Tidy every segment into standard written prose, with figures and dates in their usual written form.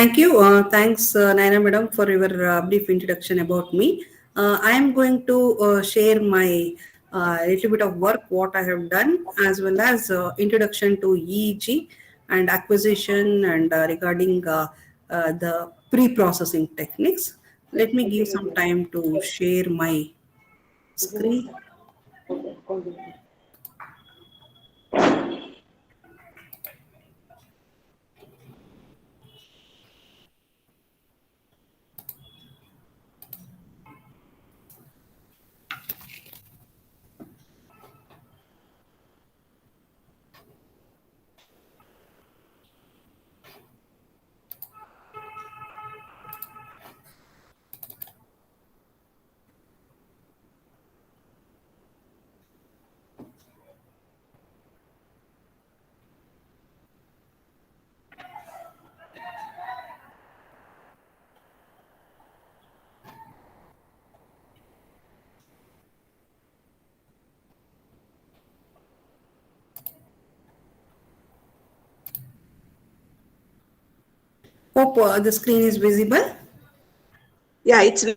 Thank you. Thanks, Naina Madam, for your brief introduction about me. I am going to share my little bit of work, what I have done, as well as introduction to EEG and acquisition and regarding the pre-processing techniques. Let me give some time to share my screen. Okay, continue. Hope the screen is visible. Yeah, it's Yeah.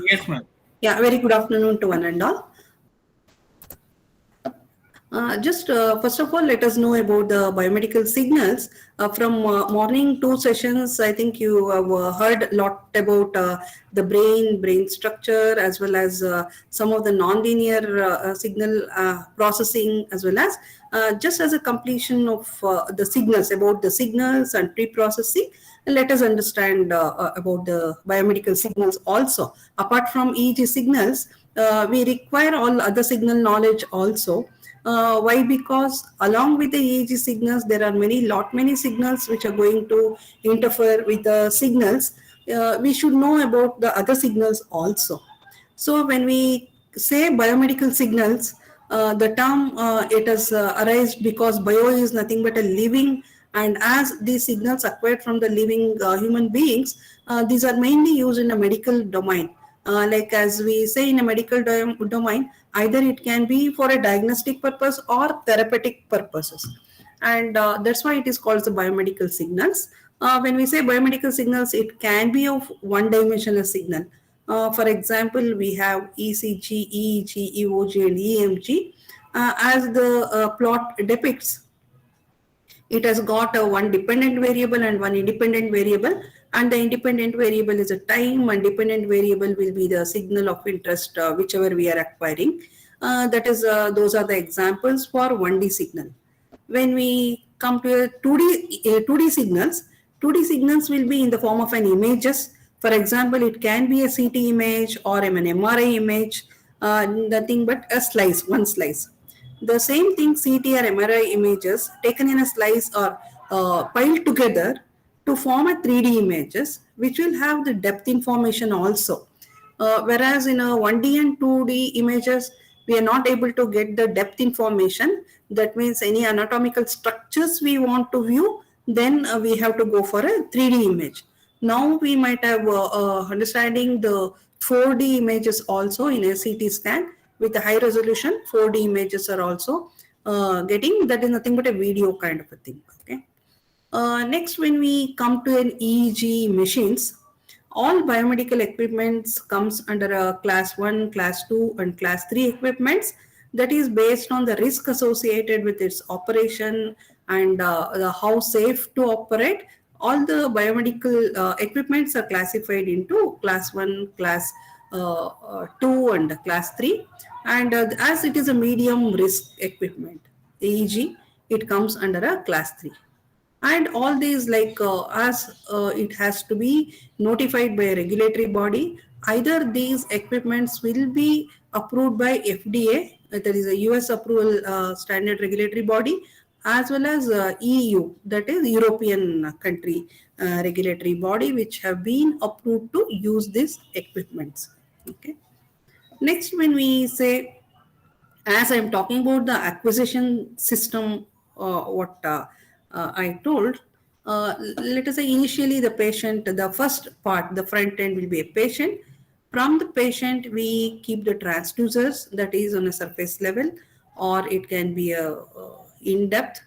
Yes, ma'am. Yeah, very good afternoon to one and all. Just first of all, let us know about the biomedical signals. From morning two sessions, I think you have heard a lot about the brain structure, as well as some of the nonlinear signal processing, as well as just as a completion of the signals, about the signals and pre-processing. Let us understand about the biomedical signals also. Apart from EEG signals, we require all other signal knowledge also. Why? Because along with the EEG signals, there are many signals which are going to interfere with the signals. We should know about the other signals also. So when we say biomedical signals, the term it has arisen because bio is nothing but a living, and as these signals acquired from the living human beings, these are mainly used in a medical domain. Like as we say in a medical domain, either it can be for a diagnostic purpose or therapeutic purposes, and that's why it is called the biomedical signals. When we say biomedical signals, it can be of one dimensional signal. For example, we have ECG, EEG, EOG, and EMG. As the plot depicts, it has got a one dependent variable and one independent variable, and the independent variable is a time, and dependent variable will be the signal of interest, whichever we are acquiring. That is, those are the examples for 1D signal. When we come to 2D signals, 2D signals will be in the form of an images. For example, it can be a CT image or an MRI image, nothing but a slice, one slice. The same thing, CT or MRI images taken in a slice or piled together to form a 3D images, which will have the depth information also. Whereas in a 1D and 2D images, we are not able to get the depth information. That means any anatomical structures we want to view, then we have to go for a 3D image. Now we might have understanding the 4D images also in a CT scan with a high resolution. 4D images are also getting, that is nothing but a video kind of a thing. Okay. Next, when we come to an EEG machines, all biomedical equipments comes under a class 1, class 2 and class 3 equipments, that is based on the risk associated with its operation and how safe to operate. All the biomedical equipments are classified into class 1, class 2 and class 3, and as it is a medium risk equipment, EEG, it comes under a class 3. And all these, like as it has to be notified by a regulatory body, either these equipments will be approved by FDA, that is a US approval standard regulatory body, as well as EU, that is European country regulatory body, which have been approved to use these equipments. Okay. Next, when we say, as I'm talking about the acquisition system, what I told, let us say initially the patient, the first part, the front end will be a patient. From the patient, we keep the transducers, that is on a surface level, or it can be a in depth.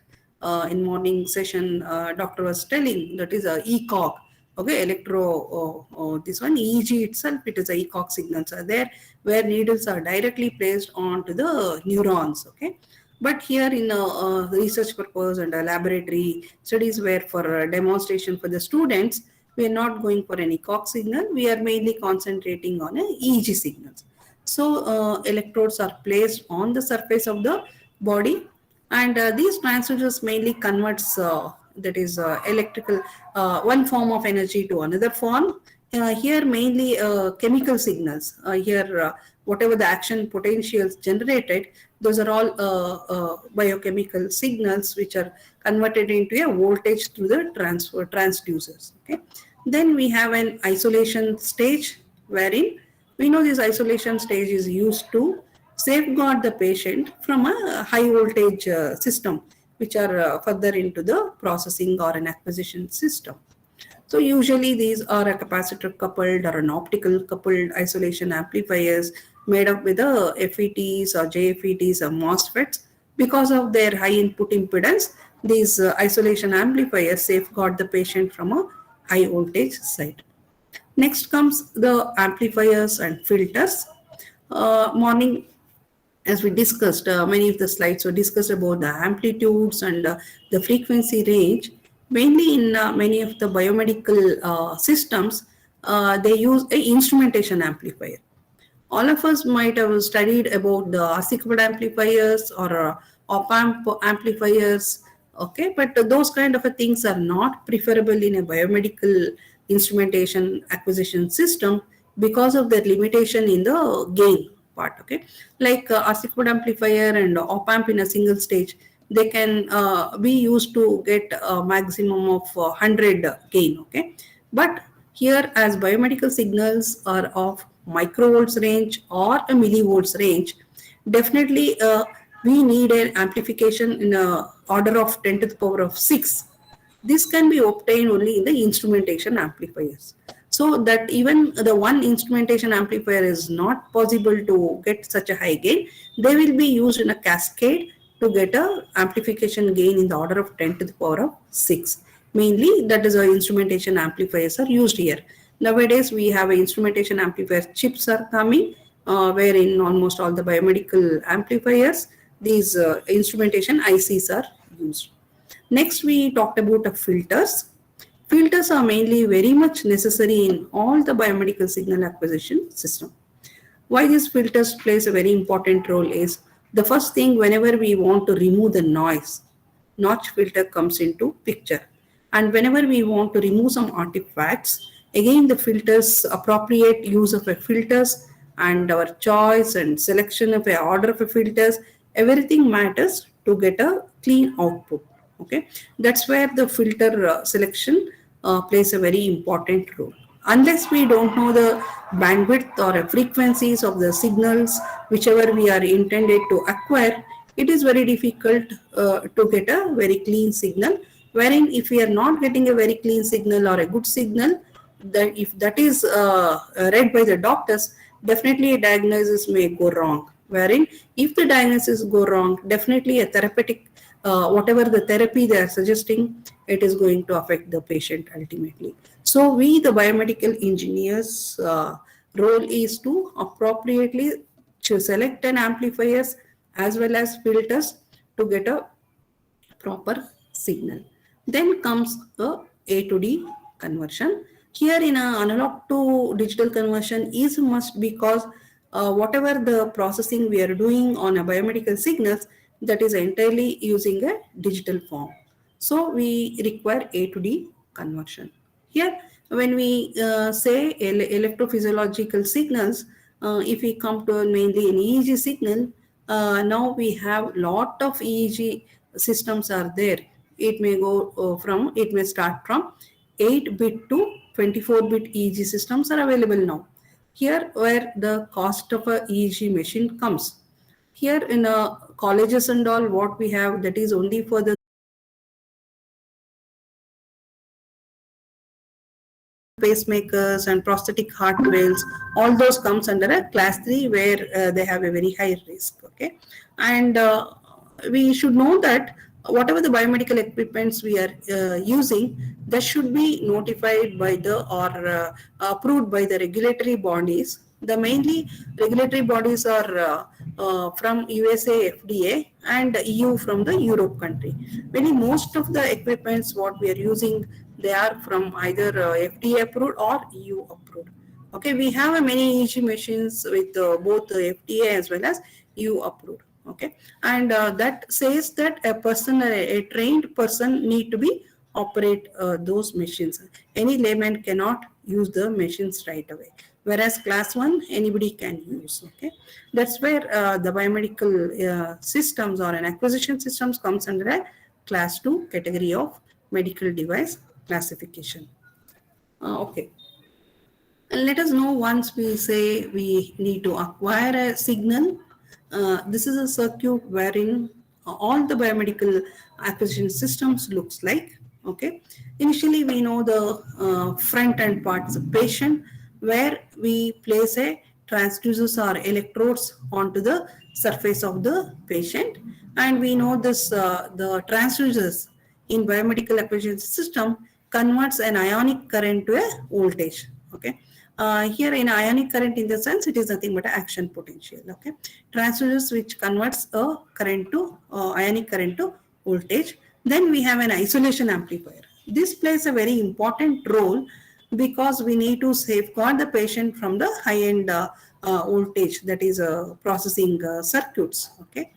in morning session, doctor was telling that is a ECOG. Okay, this one EEG itself, it is a ECOG signals are there where needles are directly placed onto the neurons. Okay, but here in research purpose and laboratory studies where for demonstration for the students, we are not going for any ECOG signal. We are mainly concentrating on a EEG signals. So electrodes are placed on the surface of the body, and these transducers mainly converts that is electrical one form of energy to another form. Here mainly chemical signals. Here whatever the action potentials generated, those are all biochemical signals which are converted into a voltage through the transducers. Okay. Then we have an isolation stage wherein we know this isolation stage is used to safeguard the patient from a high voltage system which are further into the processing or an acquisition system. So usually these are a capacitor coupled or an optical coupled isolation amplifiers made up with the FETs or JFETs or MOSFETs. Because of their high input impedance, these isolation amplifiers safeguard the patient from a high voltage side. Next comes the amplifiers and filters. Morning, as we discussed, many of the slides were discussed about the amplitudes and the frequency range. Mainly in many of the biomedical systems, they use a instrumentation amplifier. All of us might have studied about the RC amplifiers or op-amp amplifiers, okay, but those kind of things are not preferable in a biomedical instrumentation acquisition system because of their limitation in the gain part. Okay, like RC amplifier and op-amp in a single stage, they can be used to get a maximum of 100 gain. Okay, but here as biomedical signals are of microvolts range or a millivolts range, definitely we need an amplification in a order of 10 to the power of 6. This can be obtained only in the instrumentation amplifiers. So that even the one instrumentation amplifier is not possible to get such a high gain, they will be used in a cascade to get a amplification gain in the order of 10 to the power of 6. Mainly that is why instrumentation amplifiers are used here. Nowadays we have a instrumentation amplifier chips are coming, wherein almost all the biomedical amplifiers, these instrumentation ICs are used. Next we talked about the filters. Filters are mainly very much necessary in all the biomedical signal acquisition system. Why these filters plays a very important role is, the first thing, whenever we want to remove the noise, notch filter comes into picture. And whenever we want to remove some artifacts, again the filters, appropriate use of a filters and our choice and selection of a order of a filters, everything matters to get a clean output. Okay, that's where the filter selection plays a very important role. Unless we don't know the bandwidth or frequencies of the signals whichever we are intended to acquire, it is very difficult to get a very clean signal. Wherein if we are not getting a very clean signal or a good signal, that if that is read by the doctors, definitely a diagnosis may go wrong. Wherein if the diagnosis go wrong, definitely a therapeutic whatever the therapy they are suggesting, it is going to affect the patient ultimately. So we, the biomedical engineers, role is to appropriately select an amplifiers as well as filters to get a proper signal. Then comes the A to D conversion. Here in a analog to digital conversion is a must, because whatever the processing we are doing on a biomedical signals, that is entirely using a digital form. So we require A to D conversion. Here, when we say electrophysiological signals, if we come to mainly an EEG signal, now we have lot of EEG systems are there. It may go it may start from 8-bit to 24-bit EEG systems are available now. Here where the cost of a EEG machine comes. Here in colleges and all, what we have, that is only for the pacemakers and prosthetic heart valves. All those comes under a class 3 where they have a very high risk. Okay, and we should know that whatever the biomedical equipments we are using, that should be notified by the or approved by the regulatory bodies. The mainly regulatory bodies are from USA FDA and EU from the Europe country. Very most of the equipments what we are using, they are from either FDA approved or EU approved. Okay, we have many EG machines with both FDA as well as EU approved. Okay, and that says that a person, a trained person, need to be operate those machines. Any layman cannot use the machines right away. Whereas class 1, anybody can use. Okay, that's where the biomedical systems or an acquisition systems comes under a class 2 category of medical device classification. Okay. And let us know once we say we need to acquire a signal. This is a circuit wherein all the biomedical acquisition systems looks like. Okay. Initially, we know the front end parts of patient, where we place a transducers or electrodes onto the surface of the patient, and we know this the transducers in biomedical acquisition system converts an ionic current to a voltage. Okay. Here in ionic current, in the sense, it is nothing but action potential. Okay, transducers which converts a current to ionic current to voltage. Then we have an isolation amplifier. This plays a very important role because we need to safeguard the patient from the high end voltage, that is processing circuits. Okay.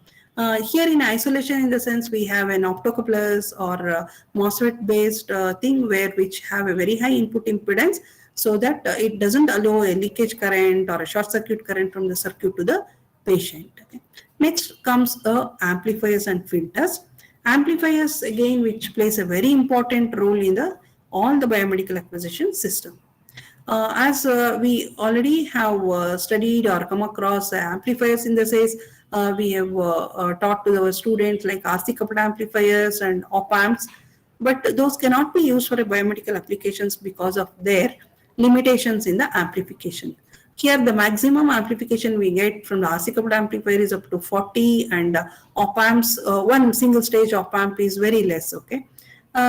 Here in isolation, in the sense, we have an optocouplers or MOSFET based thing which have a very high input impedance, so that it doesn't allow a leakage current or a short circuit current from the circuit to the patient. Okay. Next comes amplifiers and filters. Amplifiers, again, which plays a very important role in all the biomedical acquisition system. As we already have studied or come across amplifier synthesis, we have taught to our students like RC coupled amplifiers and op amps, but those cannot be used for a biomedical applications because of their limitations in the amplification. Here, the maximum amplification we get from the RC coupled amplifier is up to 40, and op amps, one single stage op amp is very less. Okay.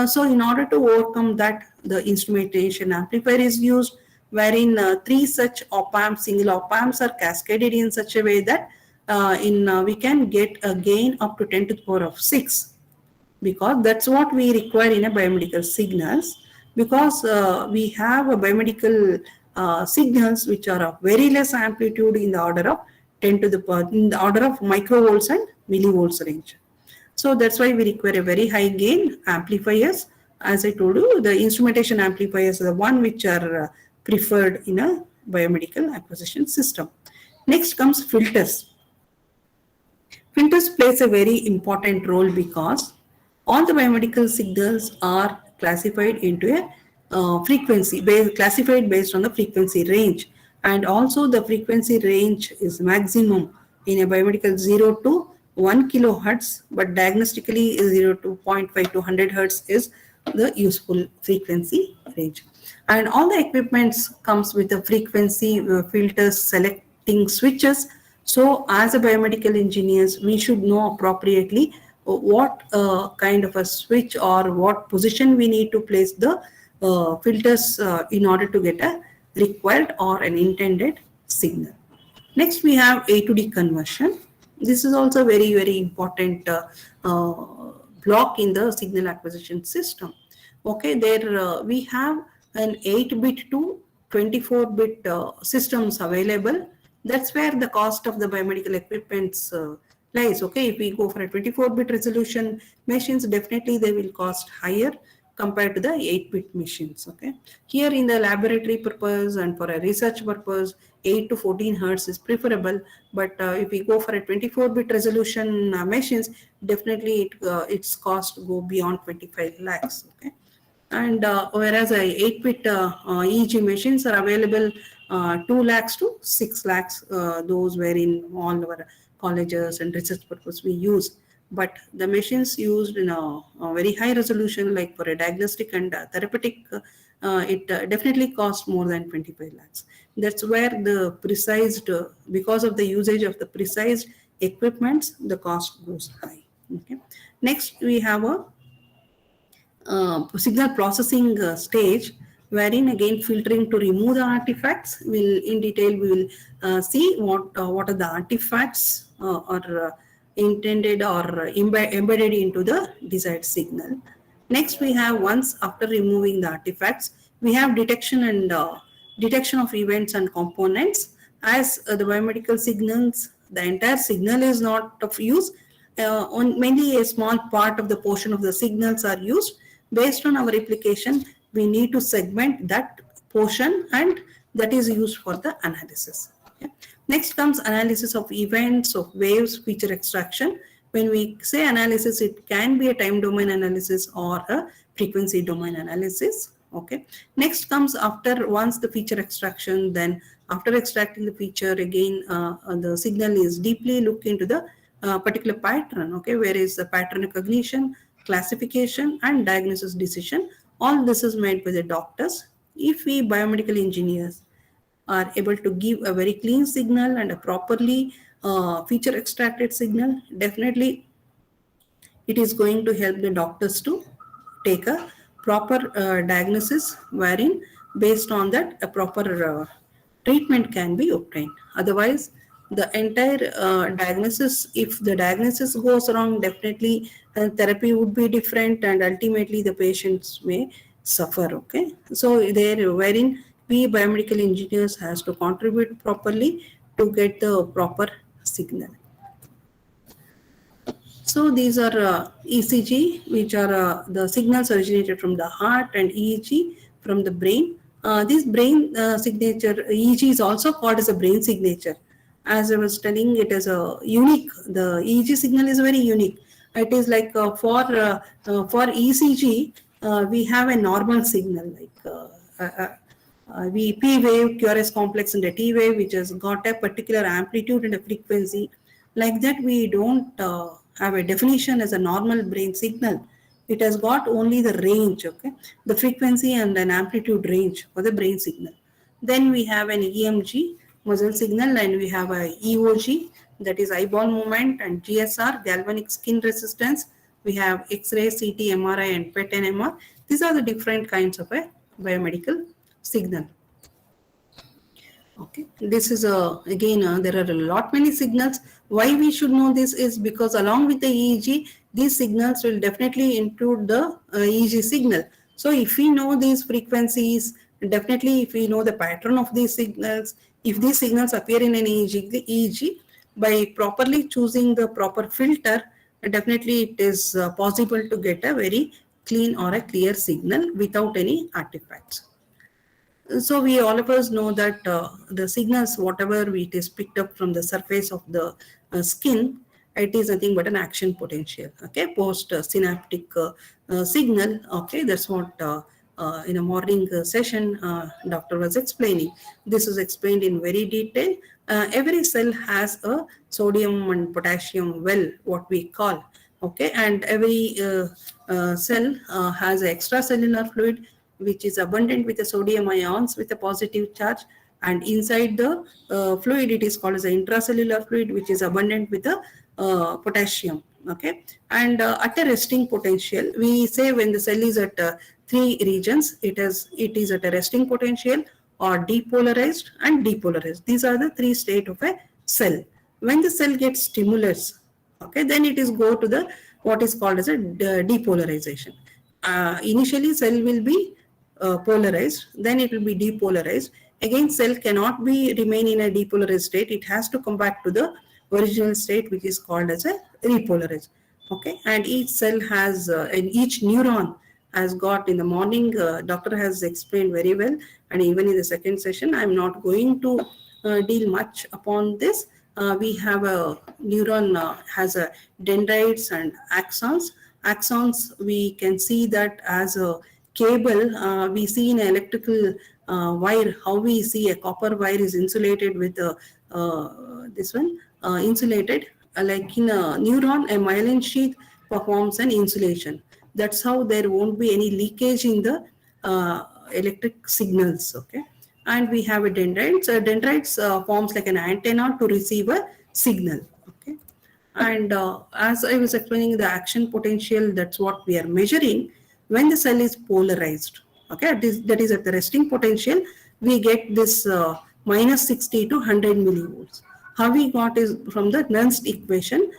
So in order to overcome that, the instrumentation amplifier is used, wherein 3 such op amps, single op amps, are cascaded in such a way that we can get a gain up to 10 to the power of 6, because that's what we require in a biomedical signals, because we have a biomedical signals which are of very less amplitude in the order of 10 to the power, in the order of microvolts and millivolts range. So that's why we require a very high gain amplifiers. As I told you, the instrumentation amplifiers are the one which are preferred in a biomedical acquisition system. Next comes filters. Filters plays a very important role because all the biomedical signals are classified into a frequency, classified based on the frequency range, and also the frequency range is maximum in a biomedical 0 to 1 kilohertz, but diagnostically 0 to 0.5 to 100 hertz is the useful frequency range. And all the equipments comes with the frequency filters selecting switches. So as a biomedical engineers, we should know appropriately what kind of a switch or what position we need to place the filters in order to get a required or an intended signal. Next, we have A to D conversion. This is also very, very important block in the signal acquisition system. Okay, there we have an 8-bit to 24-bit systems available. That's where the cost of the biomedical equipments lies. Okay, if we go for a 24-bit resolution machines, definitely they will cost higher compared to the 8-bit machines. Okay, here in the laboratory purpose and for a research purpose, 8 to 14 hertz is preferable. But if we go for a 24-bit resolution machines, definitely its cost go beyond 25 lakhs. Okay, and whereas 8-bit EEG machines are available 2 lakhs to 6 lakhs, those wherein all our colleges and research purpose we use. But the machines used in a very high resolution, like for a diagnostic and therapeutic, it definitely costs more than 25 lakhs. That's where the precise, because of the usage of the precise equipments, the cost goes high. Okay. Next, we have a signal processing stage, wherein again filtering to remove the artifacts. Will in detail we will see what are the artifacts are intended or embedded into the desired signal. Next, we have, once after removing the artifacts, we have detection and detection of events and components. As the biomedical signals, the entire signal is not of use. On mainly a small part of the portion of the signals are used. Based on our application, we need to segment that portion, and that is used for the analysis. Okay. Next comes analysis of events, of waves, feature extraction. When we say analysis, it can be a time domain analysis or a frequency domain analysis. Okay. Next comes, after once the feature extraction, then after extracting the feature, again the signal is deeply look into the particular pattern. Okay, where is the pattern recognition, classification, and diagnosis decision. All this is made by the doctors. If we biomedical engineers are able to give a very clean signal and a properly feature extracted signal, definitely it is going to help the doctors to take a proper diagnosis, wherein based on that a proper treatment can be obtained. Otherwise, the entire diagnosis, if the diagnosis goes wrong, definitely therapy would be different, and ultimately the patients may suffer. Okay, so there, wherein we biomedical engineers has to contribute properly to get the proper signal. So these are ECG, which are the signals originated from the heart, and EEG from the brain. This brain signature, EEG is also called as a brain signature. As I was telling, it is a unique. The EEG signal is very unique. It is like for ECG, we have a normal signal like we P wave, QRS complex, and a T wave, which has got a particular amplitude and a frequency. Like that, we don't have a definition as a normal brain signal. It has got only the range, okay, the frequency and an amplitude range for the brain signal. Then we have an EMG, muscle signal, and we have a EOG, that is eyeball movement, and GSR, galvanic skin resistance. We have X-ray, CT, MRI, and PET and MR. These are the different kinds of a biomedical signal. Okay, this is again there are a lot many signals. Why we should know this is because along with the EEG, these signals will definitely include the EEG signal. So if we know these frequencies, definitely if we know the pattern of these signals, if these signals appear in an EEG, by properly choosing the proper filter, definitely it is possible to get a very clean or a clear signal without any artifacts. So we all of us know that the signals, whatever it is picked up from the surface of the skin, it is nothing but an action potential. Okay, post synaptic signal. Okay, that's what in a morning session doctor was explaining. This is explained in very detail. Every cell has a sodium and potassium well, what we call. Okay, and every cell has an extracellular fluid which is abundant with the sodium ions with a positive charge, and inside the fluid it is called as the intracellular fluid, which is abundant with the potassium. Okay, and at a resting potential, we say when the cell is at three regions, it is at a resting potential or depolarized and depolarized. These are the three states of a cell. When the cell gets stimulus, okay, then it is go to the what is called as a depolarization. Initially cell will be polarized, then it will be depolarized. Again, cell cannot be remain in a depolarized state. It has to come back to the original state, which is called as a repolarized. Okay, and each cell has and each neuron has got, in the morning doctor has explained very well, and even in the second session I am not going to deal much upon this. We have a neuron has a dendrites and axons. Axons, we can see that as a cable. We see in electrical wire how we see a copper wire is insulated with this one insulated, like in a neuron, a myelin sheath performs an insulation. That's how there won't be any leakage in the electric signals. Okay, and we have a dendrites. Dendrites forms like an antenna to receive a signal. Okay, And as I was explaining, the action potential, that's what we are measuring when the cell is polarized. Okay, that is at the resting potential, we get this minus 60 to 100 millivolts. How we got is from the Nernst equation.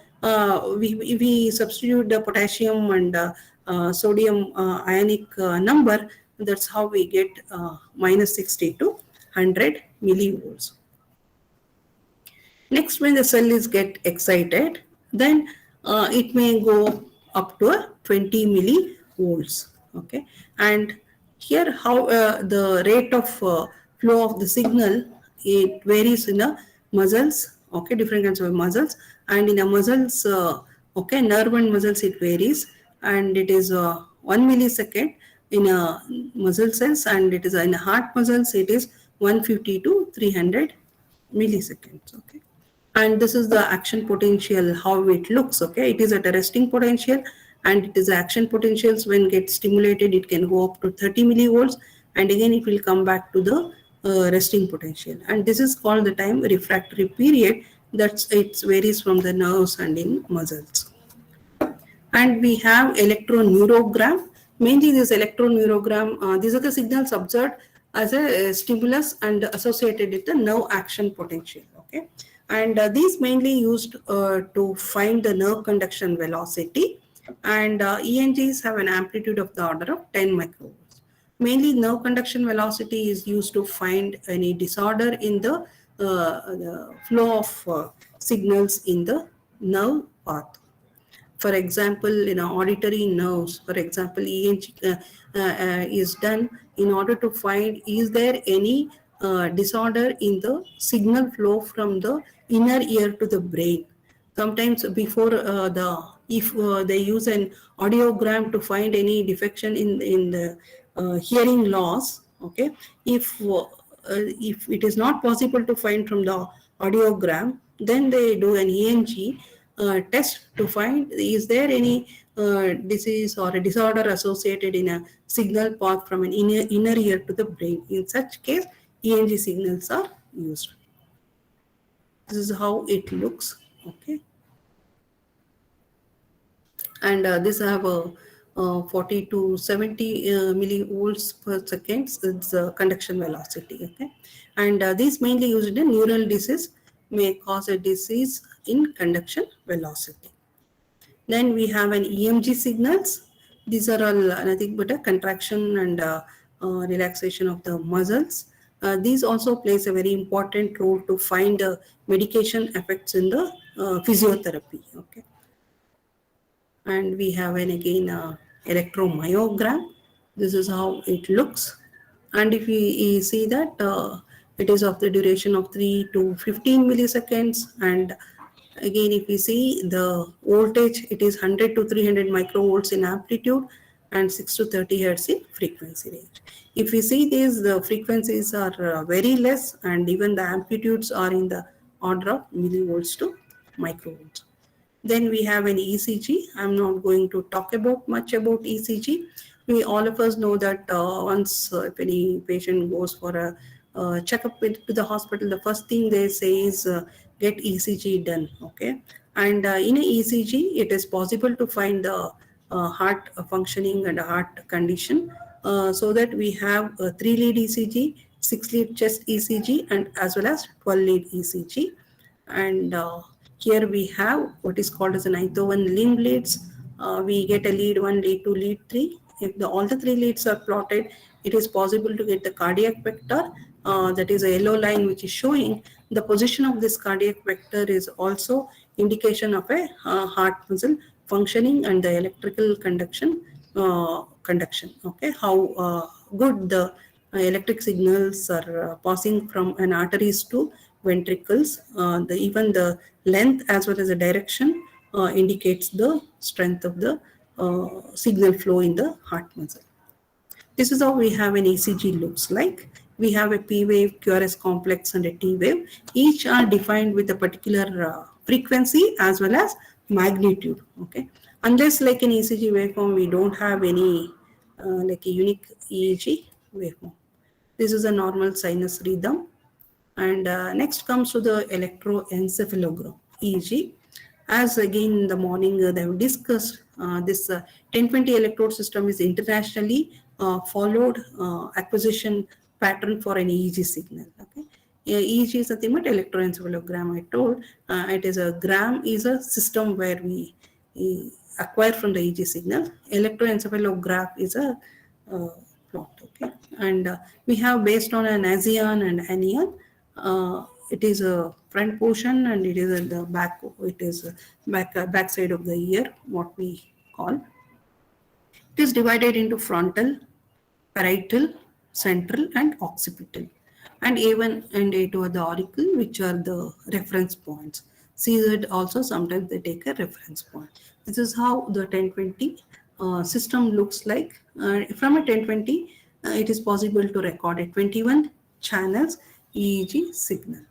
We substitute the potassium and sodium ionic number. That's how we get minus 60 to 100 millivolts. Next, when the cell is get excited, then it may go up to a 20 millivolts. Okay, and here how the rate of flow of the signal, it varies in a muscles. Okay, different kinds of muscles, and in a muscles, okay, nerve and muscles, it varies, and it is 1 millisecond in a muscle cells, and it is in a heart muscles, it is 150 to 300 milliseconds. Okay, and this is the action potential, how it looks. Okay, it is at a resting potential, and it is action potentials when get stimulated, it can go up to 30 millivolts, and again it will come back to the resting potential, and this is called the time refractory period. That's it varies from the nerves and in muscles. And we have electroneurogram. Mainly this electroneurogram, these are the signals observed as a stimulus and associated with the nerve action potential. Okay, and these mainly used to find the nerve conduction velocity, and ENGs have an amplitude of the order of 10 microvolts. Mainly nerve conduction velocity is used to find any disorder in the flow of signals in the nerve path. For example, in auditory nerves, for example, ENG is done in order to find is there any disorder in the signal flow from the inner ear to the brain. Sometimes before if they use an audiogram to find any defection in the hearing loss. Okay, if it is not possible to find from the audiogram, then they do an ENG test to find is there any disease or a disorder associated in a signal path from an inner ear to the brain. In such case, ENG signals are used. This is how it looks. Okay, and this have a 40 to 70 millivolts per second. It's conduction velocity. Okay, and these mainly used in neural disease, may cause a disease in conduction velocity. Then we have an EMG signals. These are all nothing but a contraction and relaxation of the muscles. These also plays a very important role to find medication effects in the physiotherapy. Okay, and we have an again electromyogram. This is how it looks, and if we see that it is of the duration of 3 to 15 milliseconds, and again if we see the voltage, it is 100 to 300 microvolts in amplitude and 6 to 30 hertz in frequency range. If we see these, the frequencies are very less, and even the amplitudes are in the order of millivolts to microvolts. Then we have an ECG. I'm not going to talk about much about ECG. We all of us know that once if any patient goes for a checkup to the hospital, the first thing they say is get ECG done. Okay, and in a ECG, it is possible to find the heart functioning and heart condition, so that we have a 3-lead ECG, 6-lead chest ECG, and as well as 12-lead ECG. And here we have what is called as an Einthoven limb leads. We get a lead 1, lead 2, lead 3. If all the 3 leads are plotted, it is possible to get the cardiac vector. That is a yellow line which is showing the position of this cardiac vector is also indication of a heart muscle functioning and the electrical conduction. Okay, how good the electric signals are passing from an arteries to ventricles. Even the length as well as the direction indicates the strength of the signal flow in the heart muscle. This is how we have an ECG looks like. We have a P wave, QRS complex, and a T wave. Each are defined with a particular frequency as well as magnitude. Okay, unless like an ECG waveform, we don't have any like a unique EEG waveform. This is a normal sinus rhythm. And next comes to the electroencephalogram, EEG. As again in the morning they have discussed, this 1020 electrode system is internationally followed acquisition pattern for an EEG signal. Okay. EEG is nothing but electroencephalogram. I told it is a gram is a system where we acquire from the EEG signal. Electroencephalograph is a plot. Okay, and we have based on an ASEAN and ANEAN. It is a front portion and it is at the back. It is back side of the ear, what we call. It is divided into frontal, parietal, central, and occipital, and A1 and A2 are the auricle, which are the reference points. CZ also sometimes they take a reference point. This is how the 1020 system looks like. From a 1020, it is possible to record a 21 channels EEG signal.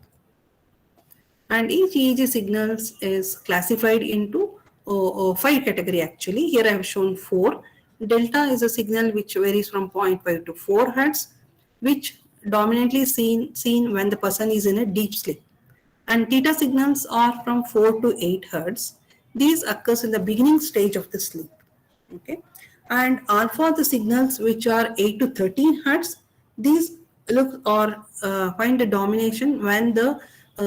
And each EEG signals is classified into 5 category actually. Here I have shown 4. Delta is a signal which varies from 0.5 to 4 Hz, which dominantly seen when the person is in a deep sleep. And theta signals are from 4 to 8 Hz. These occurs in the beginning stage of the sleep. Okay. And alpha the signals which are 8 to 13 Hz. These look or find the domination when the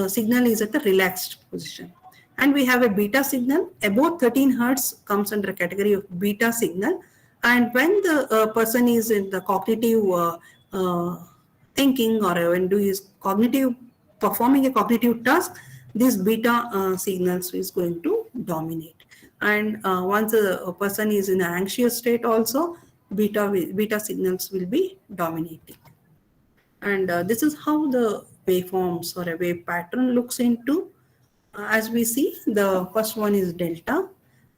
signal is at a relaxed position. And we have a beta signal above 13 Hz comes under a category of beta signal. And when the person is in the cognitive thinking or when do is cognitive performing a cognitive task, this beta signals is going to dominate. And once a person is in an anxious state also, beta signals will be dominating. And this is how the waveforms or a wave pattern looks into. As we see, the first one is delta,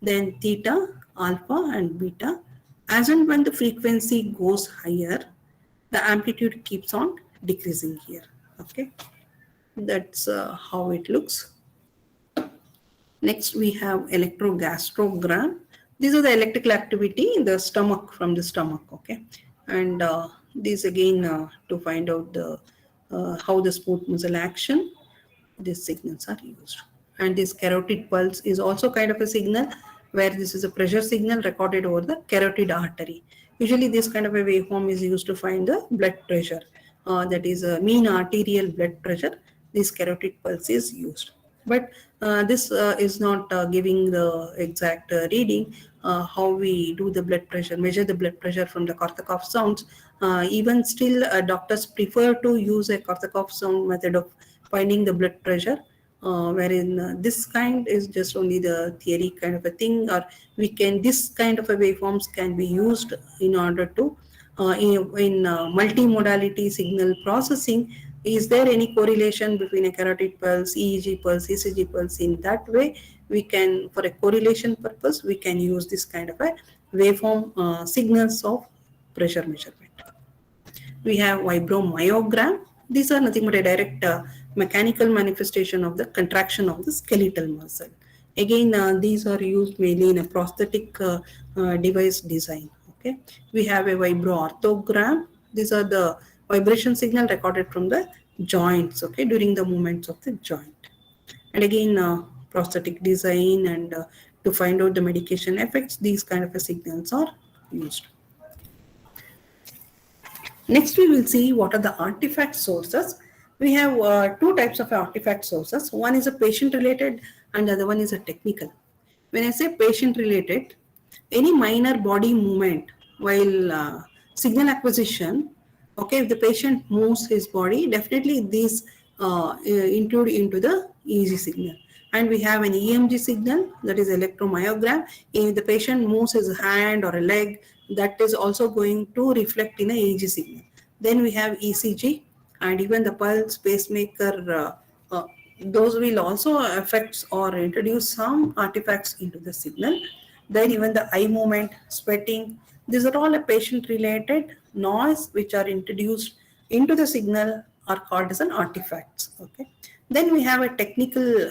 then theta, alpha, and beta. As and when the frequency goes higher, the amplitude keeps on decreasing here. Okay, that's how it looks. Next, we have electrogastrogram. These are the electrical activity in the stomach, from the stomach. Okay, and these again to find out the how the smooth muscle action, these signals are used. And this carotid pulse is also kind of a signal where this is a pressure signal recorded over the carotid artery. Usually this kind of a waveform is used to find the blood pressure, that is a mean arterial blood pressure. This carotid pulse is used. But this is not giving the exact reading. How we do the blood pressure, measure the blood pressure from the Korsakoff sounds. Even still, doctors prefer to use a Korsakoff sound method of finding the blood pressure, wherein this kind is just only the theory kind of a thing, or we can, this kind of a waveforms can be used in order to, in multimodality signal processing. Is there any correlation between a carotid pulse, EEG pulse, ECG pulse? In that way, we can, for a correlation purpose, we can use this kind of a waveform signals of pressure measurement. We have vibromyogram. These are nothing but a direct mechanical manifestation of the contraction of the skeletal muscle. Again, these are used mainly in a prosthetic device design. Okay, we have a vibroorthogram. These are the vibration signal recorded from the joints. Okay, during the movements of the joint. And again, prosthetic design and to find out the medication effects, these kind of signals are used. Next, we will see what are the artifact sources. We have two types of artifact sources. One is a patient related and the other one is a technical. When I say patient related, any minor body movement while signal acquisition, okay, if the patient moves his body, definitely these include into the EEG signal. And we have an EMG signal, that is electromyogram. If the patient moves his hand or a leg, that is also going to reflect in a EEG signal. Then we have ECG and even the pulse, pacemaker, those will also affect or introduce some artifacts into the signal. Then even the eye movement, sweating, these are all a patient related noise which are introduced into the signal are called as an artifacts. Okay. Then we have a technical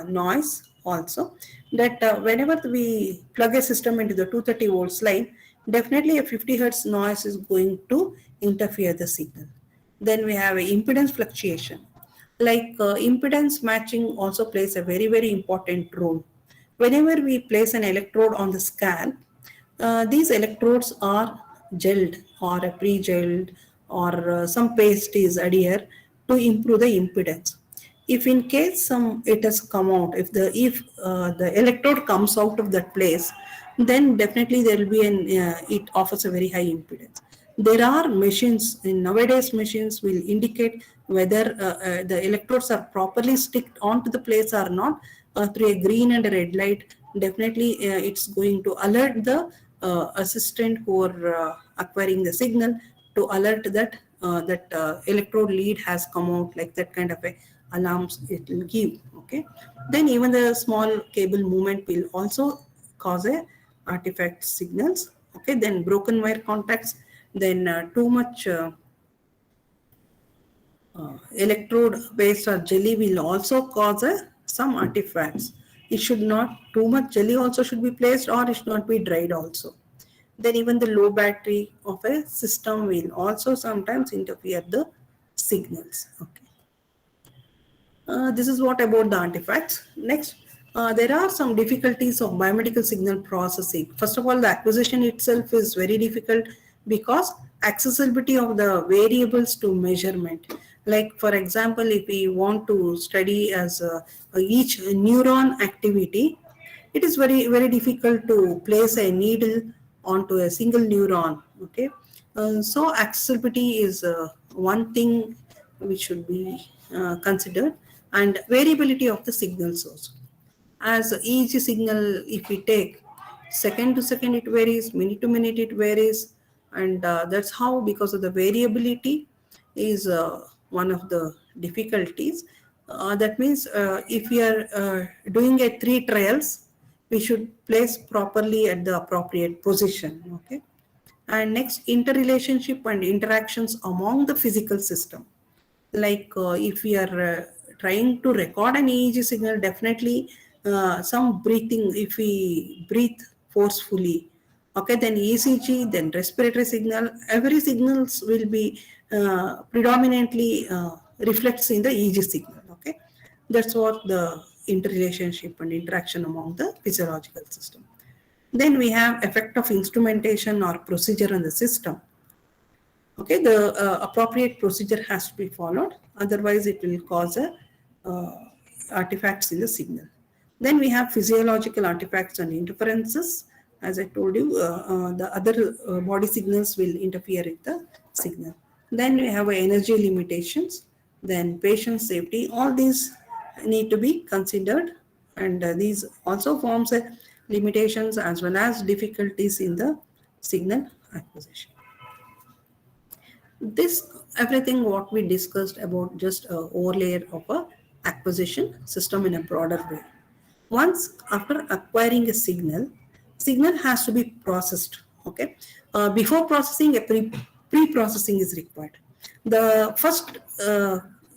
noise also, that whenever we plug a system into the 230 volts line, definitely a 50 hertz noise is going to interfere the signal. Then we have a impedance fluctuation. Like impedance matching also plays a very, very important role. Whenever we place an electrode on the scalp, these electrodes are gelled or pre-gelled, or some paste is adhered to improve the impedance. If in case some it has come out, if the electrode comes out of that place, then definitely there will be an it offers a very high impedance. There are machines in nowadays, machines will indicate whether the electrodes are properly sticked onto the place or not, through a green and a red light. Definitely it's going to alert the assistant who are acquiring the signal, to alert that electrode lead has come out, like that kind of a alarms it will give. Okay, then even the small cable movement will also cause a artifact signals. Okay, then broken wire contacts, then too much electrode paste or jelly will also cause some artifacts. It should not, too much jelly also should be placed, or it should not be dried also. Then even the low battery of a system will also sometimes interfere the signals. Okay. This is what about the artifacts. Next, there are some difficulties of biomedical signal processing. First of all, the acquisition itself is very difficult because accessibility of the variables to measurement. Like for example, if we want to study as each neuron activity, it is very, very difficult to place a needle onto a single neuron. Okay, so accessibility is one thing which should be considered, and variability of the signal source. As each signal, if we take second to second, it varies, minute to minute, it varies, and that's how, because of the variability, is one of the difficulties. That means if we are doing a 3 trials, we should place properly at the appropriate position. Okay, and next, interrelationship and interactions among the physical system. Like if we are trying to record an EEG signal, definitely some breathing, if we breathe forcefully, okay, then ECG, then respiratory signal, every signals will be predominantly reflects in the EEG signal. Okay, that's what the interrelationship and interaction among the physiological system. Then we have effect of instrumentation or procedure on the system. Okay, the appropriate procedure has to be followed, otherwise it will cause artifacts in the signal. Then we have physiological artifacts and interferences. As I told you, the other body signals will interfere with the signal. Then we have energy limitations, then patient safety. All these need to be considered, and these also forms limitations as well as difficulties in the signal acquisition. This everything what we discussed about just a overlay of a acquisition system in a broader way. Once after acquiring a signal has to be processed. Okay, before processing, a pre-processing is required. The first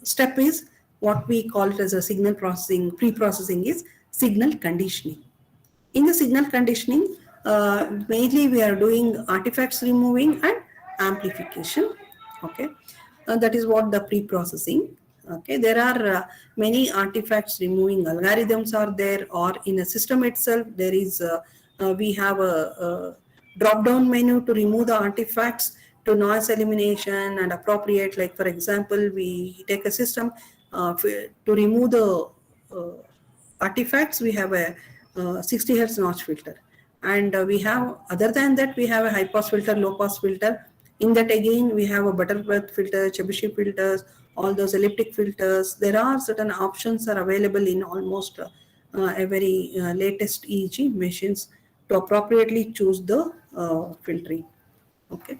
step is what we call it as a signal processing. Pre-processing is signal conditioning. In the signal conditioning, mainly we are doing artifacts removing and amplification. Okay, that is what the pre-processing. Okay, there are many artifacts removing algorithms are there, or in a system itself there is we have a drop down menu to remove the artifacts, to noise elimination and appropriate. Like for example, we take a system to remove the artifacts, we have a 60 hertz notch filter, and we have, other than that, we have a high pass filter, low pass filter. In that again we have a Butterworth filter, Chebyshev filters, all those elliptic filters. There are certain options are available in almost every latest EEG machines to appropriately choose the filtering. Okay,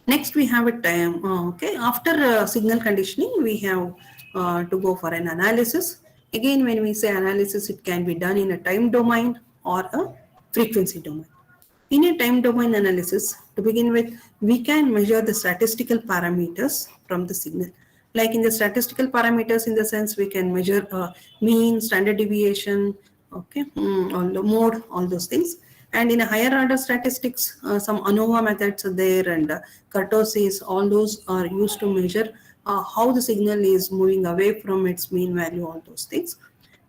next we have a time. Okay, after signal conditioning we have to go for an analysis. Again, when we say analysis, it can be done in a time domain or a frequency domain. In a time domain analysis, to begin with, we can measure the statistical parameters from the signal. Like in the statistical parameters, in the sense we can measure mean, standard deviation, okay, all the mode, all those things. And in a higher order statistics, some ANOVA methods are there, and kurtosis, all those are used to measure how the signal is moving away from its mean value, all those things.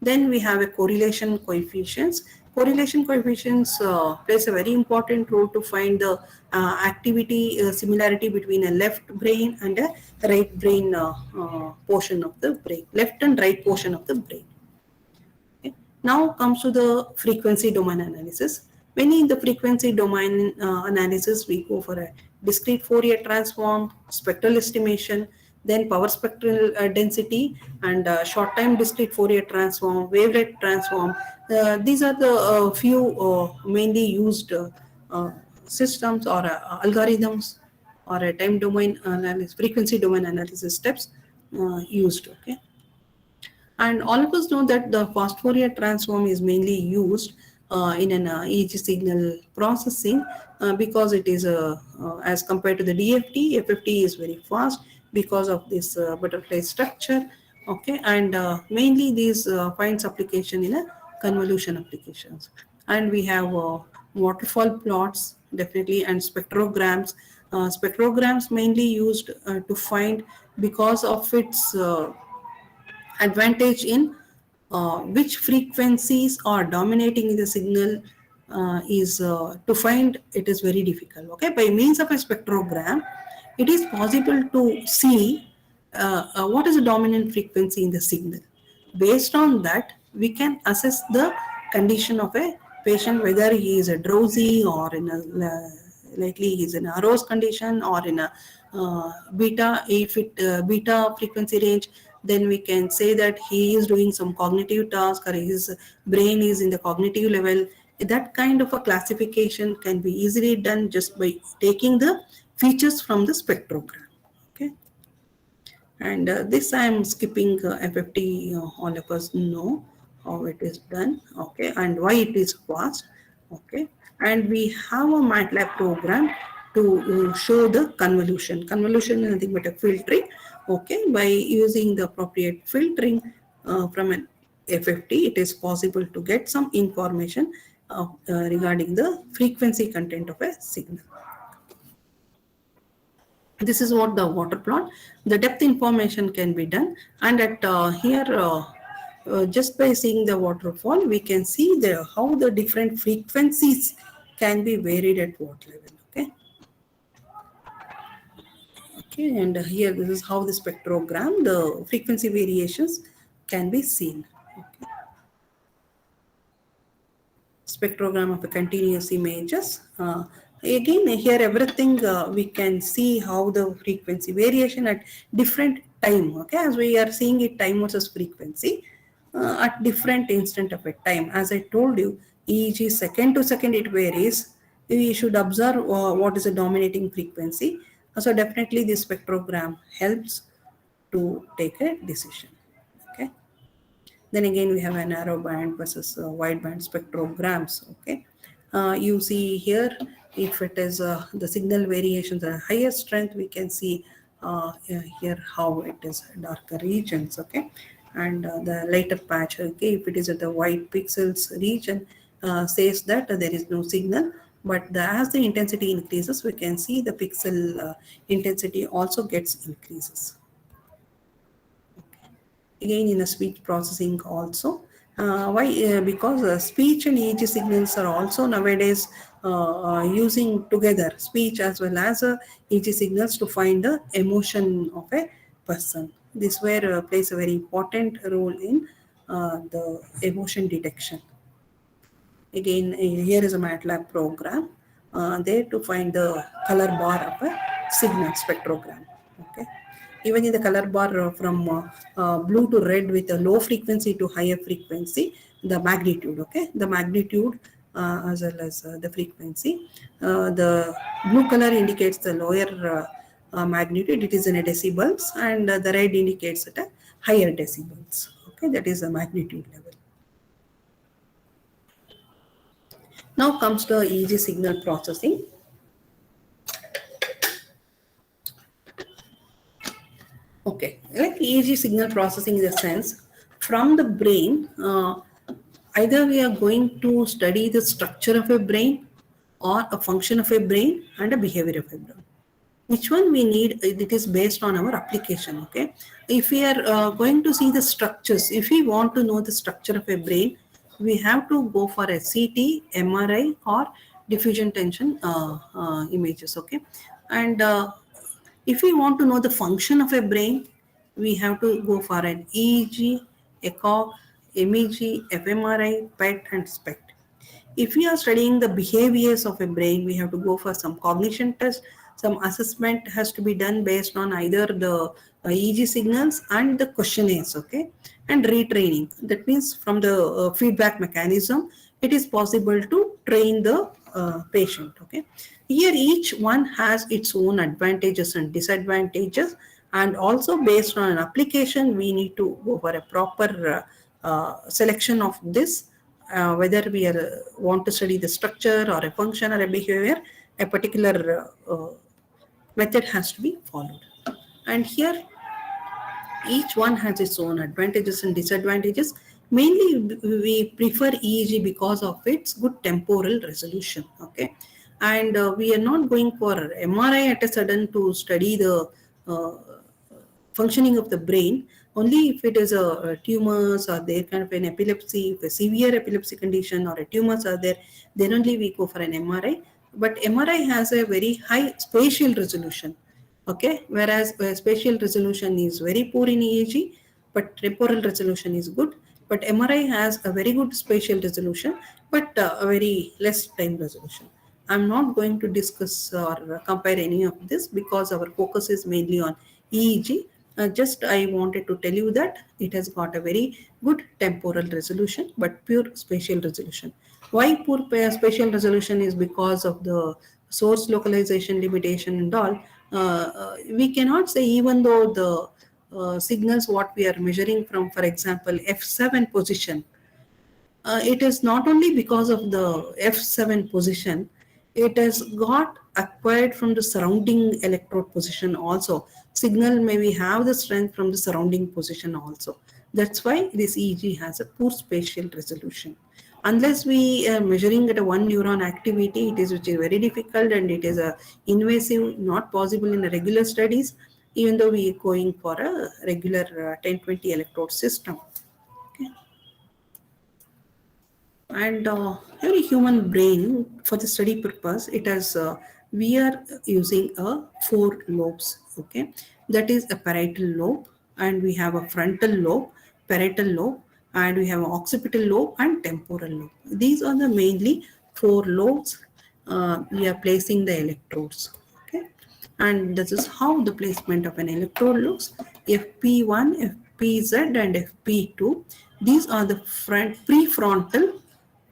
Then we have a correlation coefficients. Correlation coefficients plays a very important role to find the activity similarity between a left brain and a right brain portion of the brain, left and right portion of the brain. Okay. Now comes to the frequency domain analysis. When in the frequency domain analysis, we go for a discrete Fourier transform, spectral estimation, then power spectral density, and short time discrete Fourier transform, wavelet transform. These are the few mainly used systems or algorithms or a time domain analysis, frequency domain analysis steps used. Okay. And all of us know that the fast Fourier transform is mainly used in an EEG signal processing because it is as compared to the DFT, FFT is very fast because of this butterfly structure. Okay, and mainly these finds application in a convolution applications. And we have waterfall plots definitely and spectrograms. Spectrograms mainly used to find because of its advantage in which frequencies are dominating in the signal is to find it is very difficult. Okay, by means of a spectrogram, it is possible to see what is the dominant frequency in the signal. Based on that, we can assess the condition of a patient, whether he is a drowsy or in a likely he's in a aroused condition or in a beta. If it beta frequency range, then we can say that he is doing some cognitive task or his brain is in the cognitive level. That kind of a classification can be easily done just by taking the features from the spectrogram. Okay, and this I am skipping FFT. All of us know how it is done. Okay, and why it is fast. Okay, and we have a MATLAB program to show the convolution. Convolution is nothing but a filtering. Okay, by using the appropriate filtering from an FFT, it is possible to get some information regarding the frequency content of a signal. This is what the water plot. The depth information can be done, and at here just by seeing the waterfall, we can see how the different frequencies can be varied at what level. Okay. Okay, and here this is how the spectrogram, the frequency variations can be seen. Okay. Spectrogram of a continuous images. Again, here everything we can see how the frequency variation at different time. Okay, as we are seeing it, time versus frequency at different instant of a time. As I told you, EEG second to second it varies. We should observe what is the dominating frequency. So definitely this spectrogram helps to take a decision. Okay. Then again we have a narrow band versus wide band spectrograms. Okay. You see here if it is the signal variations are higher strength, we can see here how it is darker regions. Okay. And the lighter patch, okay, if it is at the white pixels region, says that there is no signal. But as the intensity increases, we can see the pixel intensity also gets increases. Okay. Again, in a speech processing also. Why? Because speech and EEG signals are also nowadays using together speech as well as EEG signals to find the emotion of a person. This where plays a very important role in the emotion detection. Again, here is a MATLAB program there to find the color bar of a signal spectrogram. Okay. Even in the color bar from blue to red with a low frequency to higher frequency, the magnitude, okay, the magnitude as well as the frequency. The blue color indicates the lower magnitude, it is in a decibels, and the red indicates at a higher decibels. Okay, that is the magnitude level. Now comes the EEG signal processing. Okay, like EEG signal processing in the sense from the brain, either we are going to study the structure of a brain or a function of a brain and a behavior of a brain. which one we need, it is based on our application. Okay, if we are going to see the structures, if we want to know the structure of a brain, we have to go for a CT, MRI, or diffusion tension images. Okay, and if we want to know the function of a brain, we have to go for an EEG, ECOG, MEG, fMRI, PET, and SPECT. If we are studying the behaviors of a brain, we have to go for some cognition test. Some assessment has to be done based on either the EEG signals and the questionnaires, okay, and retraining. That means from the feedback mechanism, it is possible to train the patient, okay. Here, each one has its own advantages and disadvantages, and also based on an application, we need to go for a proper selection of this, whether we are want to study the structure or a function or a behavior, a particular method has to be followed. And here, each one has its own advantages and disadvantages. Mainly, we prefer EEG because of its good temporal resolution. Okay, and we are not going for MRI at a sudden to study the functioning of the brain. Only if it is a tumors or there kind of an epilepsy, if a severe epilepsy condition or a tumors are there, then only we go for an MRI. But MRI has a very high spatial resolution. Okay, whereas spatial resolution is very poor in EEG, but temporal resolution is good. But MRI has a very good spatial resolution, but a very less time resolution. I'm not going to discuss or compare any of this because our focus is mainly on EEG. Just I wanted to tell you that it has got a very good temporal resolution but pure spatial resolution. Why poor spatial resolution is because of the source localization limitation and all. We cannot say, even though the signals what we are measuring from, for example, F7 position, it is not only because of the F7 position, it has got acquired from the surrounding electrode position also. Signal may we have the strength from the surrounding position also. That's why this EEG has a poor spatial resolution. Unless we are measuring at a one neuron activity, it is which is very difficult, and it is a invasive, not possible in a regular studies, even though we are going for a regular 1020 electrode system. Okay. And every human brain, for the study purpose, it has we are using a four lobes. Okay, that is a parietal lobe, and we have a frontal lobe, parietal lobe, and we have an occipital lobe and temporal lobe. These are the mainly four lobes we are placing the electrodes. Okay, and this is how the placement of an electrode looks. FP1, FPZ, and FP2. These are the prefrontal,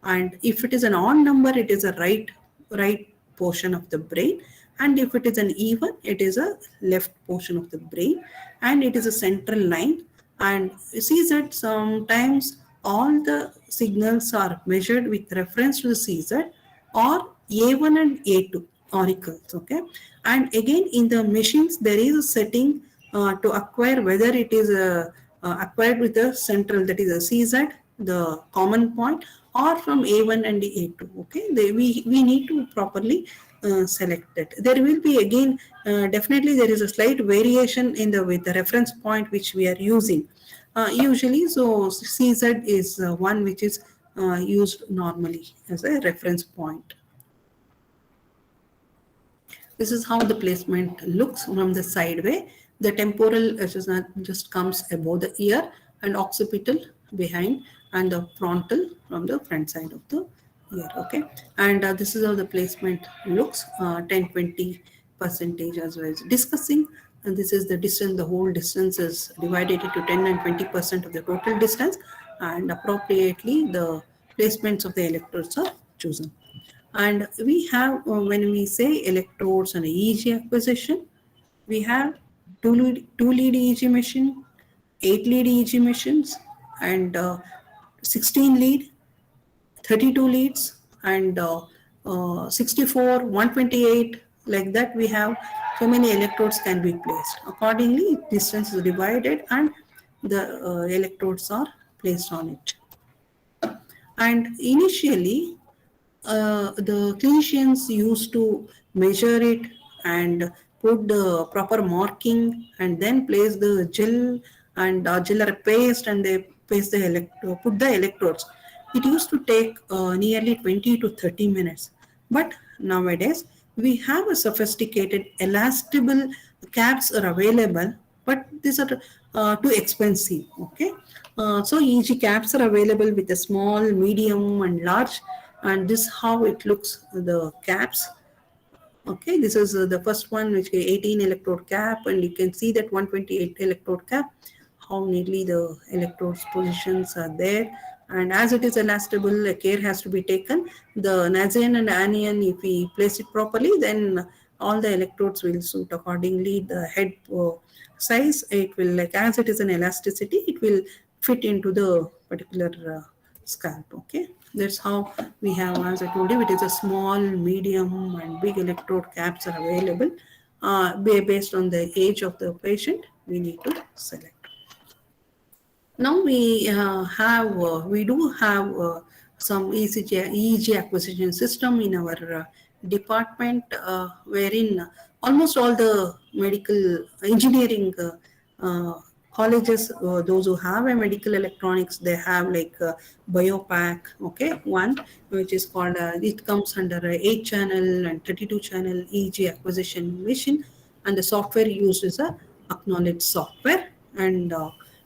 and if it is an odd number, it is a right portion of the brain, and if it is an even, it is a left portion of the brain, and it is a central line. And CZ, sometimes all the signals are measured with reference to the CZ or A1 and A2 auricles. Okay, and again in the machines there is a setting to acquire whether it is acquired with a central, that is a CZ, the common point, or from A1 and A2. Okay, we need to properly select it. There will be again definitely there is a slight variation in the with the reference point which we are using. Usually, so CZ is one which is used normally as a reference point. This is how the placement looks from the side way. The temporal just comes above the ear, and occipital behind, and the frontal from the front side of the ear. Okay, and this is how the placement looks. 10-20 percentage as well as discussing, and this is the distance. The whole distance is divided into 10 and 20% of the total distance, and appropriately the placements of the electrodes are chosen. And we have, when we say electrodes and EEG acquisition, we have two lead EEG machine, 8 lead EEG machines, and 16 lead, 32 leads, and 64, 128, like that we have so many electrodes can be placed. Accordingly, distance is divided and the electrodes are placed on it. And initially, the clinicians used to measure it and put the proper marking and then place the gel and gel or paste, and they paste the put the electrodes. It used to take nearly 20 to 30 minutes. But nowadays, we have a sophisticated elastable caps are available, but these are too expensive. Okay, so EG caps are available with a small, medium, and large, and this how it looks. The caps. Okay, this is the first one, which is 18 electrode cap, and you can see that 128 electrode cap, how neatly the electrodes positions are there. And as it is elastable, care has to be taken. The Nazian and anion, if we place it properly, then all the electrodes will suit accordingly. The head size, it will, like as it is an elasticity, it will fit into the particular scalp. Okay, that's how we have, as I told you, it is a small, medium, and big electrode caps are available. Based on the age of the patient, we need to select. Now we do have some EEG acquisition system in our department, wherein almost all the medical engineering colleges, those who have a medical electronics, they have like Biopack, okay, one which is called, it comes under a 8 channel and 32 channel EEG acquisition machine, and the software used is a Acknowledge software, and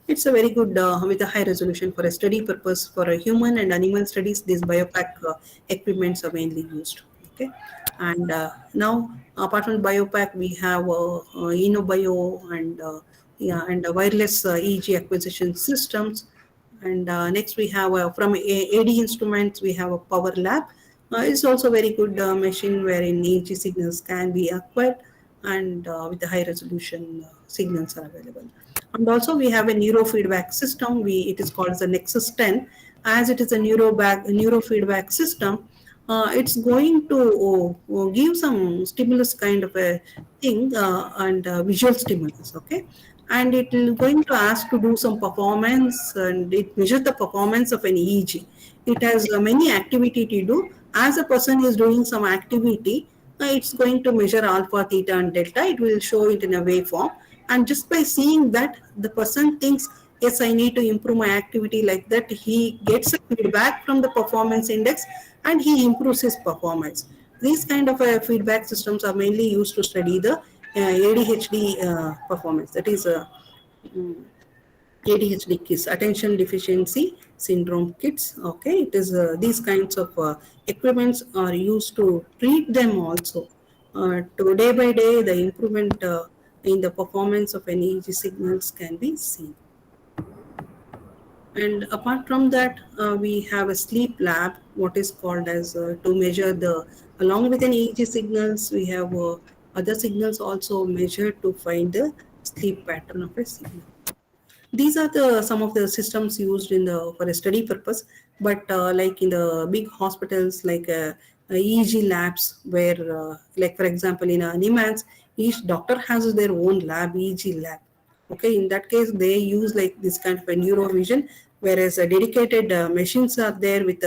it's a very good with a high resolution for a study purpose for a human and animal studies. These Biopack equipments are mainly used. Okay, and now apart from Biopack, we have InnoBio and yeah, and wireless EEG acquisition systems. And next we have from AD Instruments, we have a Power Lab. It's also very good machine wherein EEG signals can be acquired, and with the high resolution signals are available. And also we have a neurofeedback system. It is called the Nexus 10. As it is a neurofeedback system, it's going to give some stimulus kind of a thing, and visual stimulus. Okay, and it will going to ask to do some performance, and it measures the performance of an EEG. It has many activity to do. As a person is doing some activity, it's going to measure alpha, theta, and delta. It will show it in a waveform, and just by seeing that, the person thinks, yes, I need to improve my activity. Like that, he gets a feedback from the performance index, and he improves his performance. These kind of feedback systems are mainly used to study the ADHD performance. That is ADHD kids, attention deficiency syndrome kids. Okay, it is these kinds of equipments are used to treat them also. To day by day, the improvement in the performance of an EEG signals can be seen. And apart from that, we have a sleep lab, what is called as to measure the, along with an EEG signals, we have other signals also measured to find the sleep pattern of a signal. These are the some of the systems used in the for a study purpose, but like in the big hospitals, like EEG labs, where like for example in NIMANS, each doctor has their own lab, EEG lab. Okay, in that case, they use like this kind of a neurovision, whereas dedicated machines are there with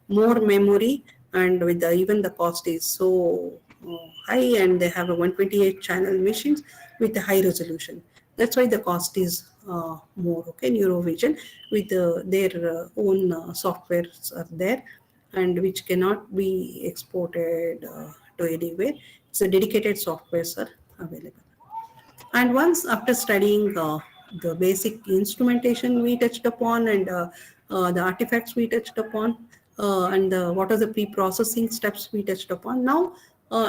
more memory, and with even the cost is so high, and they have a 128 channel machines with a high resolution. That's why the cost is more. Okay, neurovision with their own softwares are there, and which cannot be exported to anywhere. So dedicated softwares are available. And once after studying the basic instrumentation we touched upon, and the artifacts we touched upon, and what are the pre-processing steps we touched upon. Now,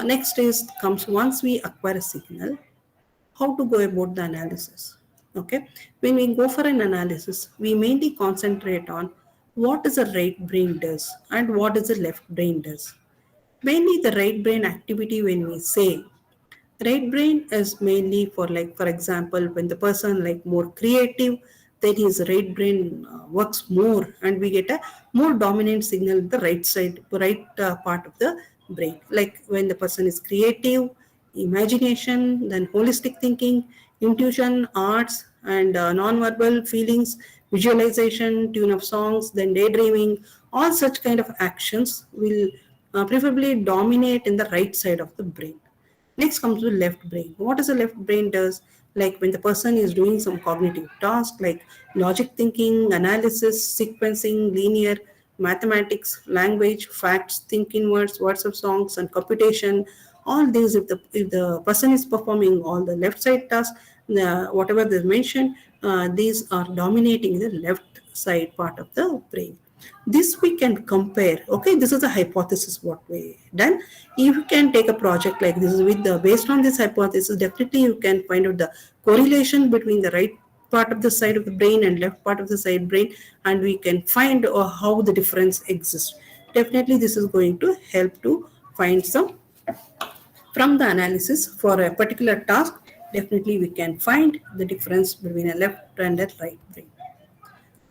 next is comes once we acquire a signal, how to go about the analysis. Okay, when we go for an analysis, we mainly concentrate on what is the right brain does and what is the left brain does. Mainly the right brain activity, when we say right brain, is mainly for, like for example, when the person like more creative, then his right brain works more, and we get a more dominant signal in the right side, right part of the brain. Like when the person is creative, imagination, then holistic thinking, intuition, arts, and non-verbal feelings, visualization, tune of songs, then daydreaming, all such kind of actions will preferably dominate in the right side of the brain. Next comes the left brain. What does the left brain does? Like when the person is doing some cognitive task like logic thinking, analysis, sequencing, linear, mathematics, language, facts, thinking words of songs, and computation. All these, if the person is performing all the left side tasks, whatever they mentioned, these are dominating the left side part of the brain. This we can compare. Okay, this is a hypothesis what we done. If you can take a project like this with the based on this hypothesis, definitely you can find out the correlation between the right part of the side of the brain and left part of the side brain, and we can find how the difference exists. Definitely this is going to help to find some from the analysis for a particular task. Definitely we can find the difference between a left and a right brain.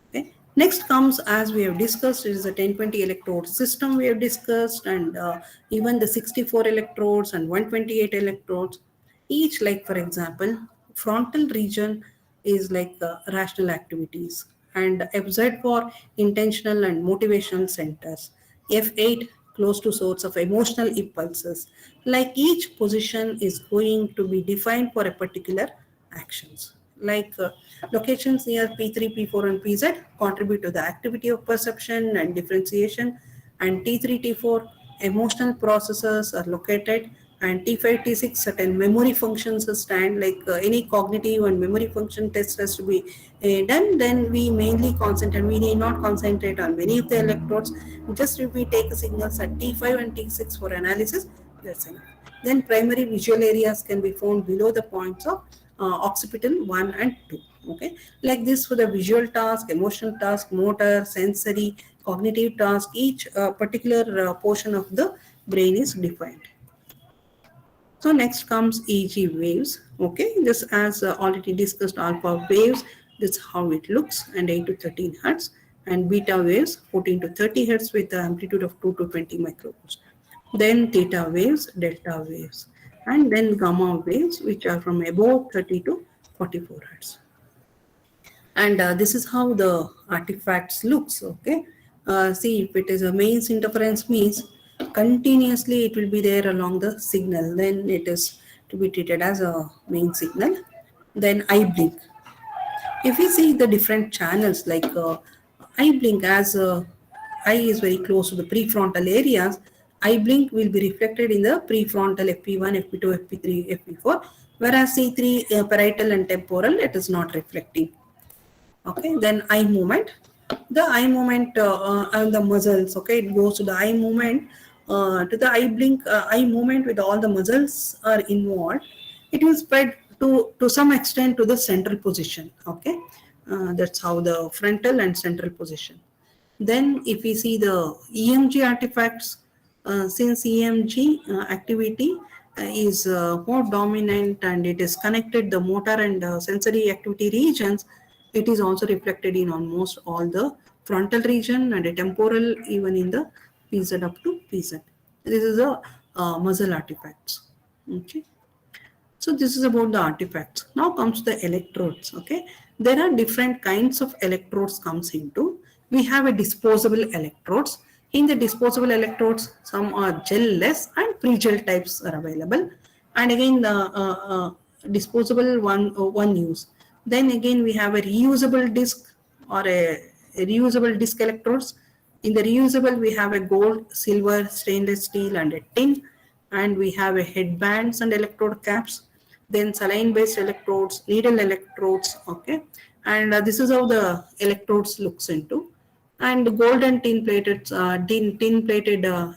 Okay. Next comes, as we have discussed, is the 1020 electrode system we have discussed, and even the 64 electrodes and 128 electrodes. Each, like for example, frontal region is like rational activities, and FZ for intentional and motivational centers. F8 close to source of emotional impulses. Like each position is going to be defined for a particular actions. Like locations near P3, P4, and PZ contribute to the activity of perception and differentiation, and T3, T4 emotional processes are located, and T5, T6 certain memory functions stand, like any cognitive and memory function test has to be done. Then we mainly concentrate, we need not concentrate on many of the electrodes. Just if we take the signals at T5 and T6 for analysis, that's enough. Then primary visual areas can be found below the points of occipital 1 and 2. Okay, like this for the visual task, emotional task, motor, sensory, cognitive task, each particular portion of the brain is defined. So next comes EG waves. Okay, this as already discussed, alpha waves, this is how it looks, and 8 to 13 hertz, and beta waves 14 to 30 hertz with the amplitude of 2 to 20 microvolts. Then theta waves, delta waves, and then gamma waves, which are from above 30 to 44 hertz. And this is how the artifacts looks. Okay, see, if it is a mains interference means continuously it will be there along the signal, then it is to be treated as a main signal. Then eye blink, if we see the different channels, like eye blink, as eye is very close to the prefrontal areas, eye blink will be reflected in the prefrontal FP1, FP2, FP3, FP4, whereas C3 parietal and temporal, it is not reflecting. Okay, then eye movement, the eye movement and the muscles. Okay, it goes to the eye movement, to the eye blink, eye movement with all the muscles are involved. It will spread to some extent to the central position. Okay, that's how the frontal and central position. Then if we see the EMG artifacts, since EMG activity is more dominant and it is connected the motor and sensory activity regions, it is also reflected in almost all the frontal region and a temporal, even in the PZ up to PZ. This is a muscle artifacts. Okay. So this is about the artifacts. Now comes the electrodes. Okay, there are different kinds of electrodes comes into. We have a disposable electrodes. In the disposable electrodes, some are gel-less and pre-gel types are available. And again, the disposable one use. Then again, we have a reusable disc or a reusable disc electrodes. In the reusable, we have a gold, silver, stainless steel, and a tin, and we have a headbands and electrode caps, then saline based electrodes, needle electrodes. Okay, and this is how the electrodes looks into. And gold and tin plated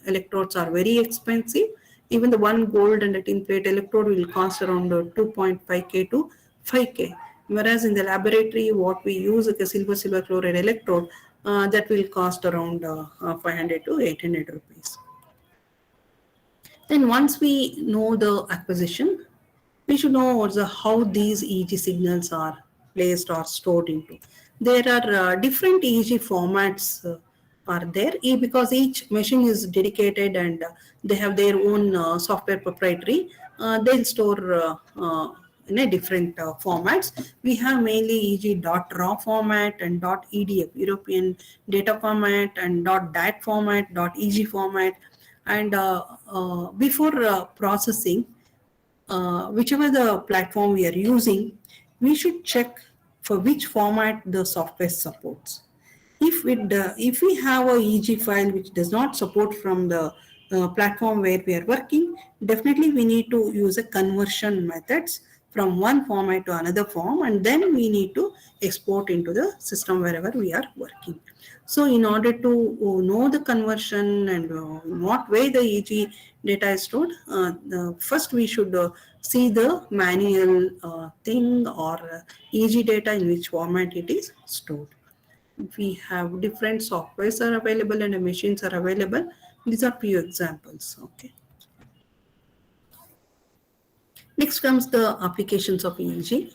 electrodes are very expensive. Even the one gold and a tin plate electrode will cost around 2.5k to 5k, whereas in the laboratory what we use like a silver chloride electrode, that will cost around 500 to 800 rupees. Then once we know the acquisition, we should know also how these EEG signals are placed or stored into. There are different EEG formats are there, because each machine is dedicated and they have their own software proprietary. They'll store in a different formats. We have mainly EEG .raw format and .edf, European data format, and .dat format, .eg format. And before processing, whichever the platform we are using, we should check for which format the software supports. If we have a EG file which does not support from the platform where we are working, definitely we need to use a conversion methods from one format to another form, and then we need to export into the system wherever we are working. So in order to know the conversion and what way the EG data is stored, first we should see the manual thing or EG data in which format it is stored. We have different softwares are available and machines are available. These are few examples. Okay. Next comes the applications of EEG.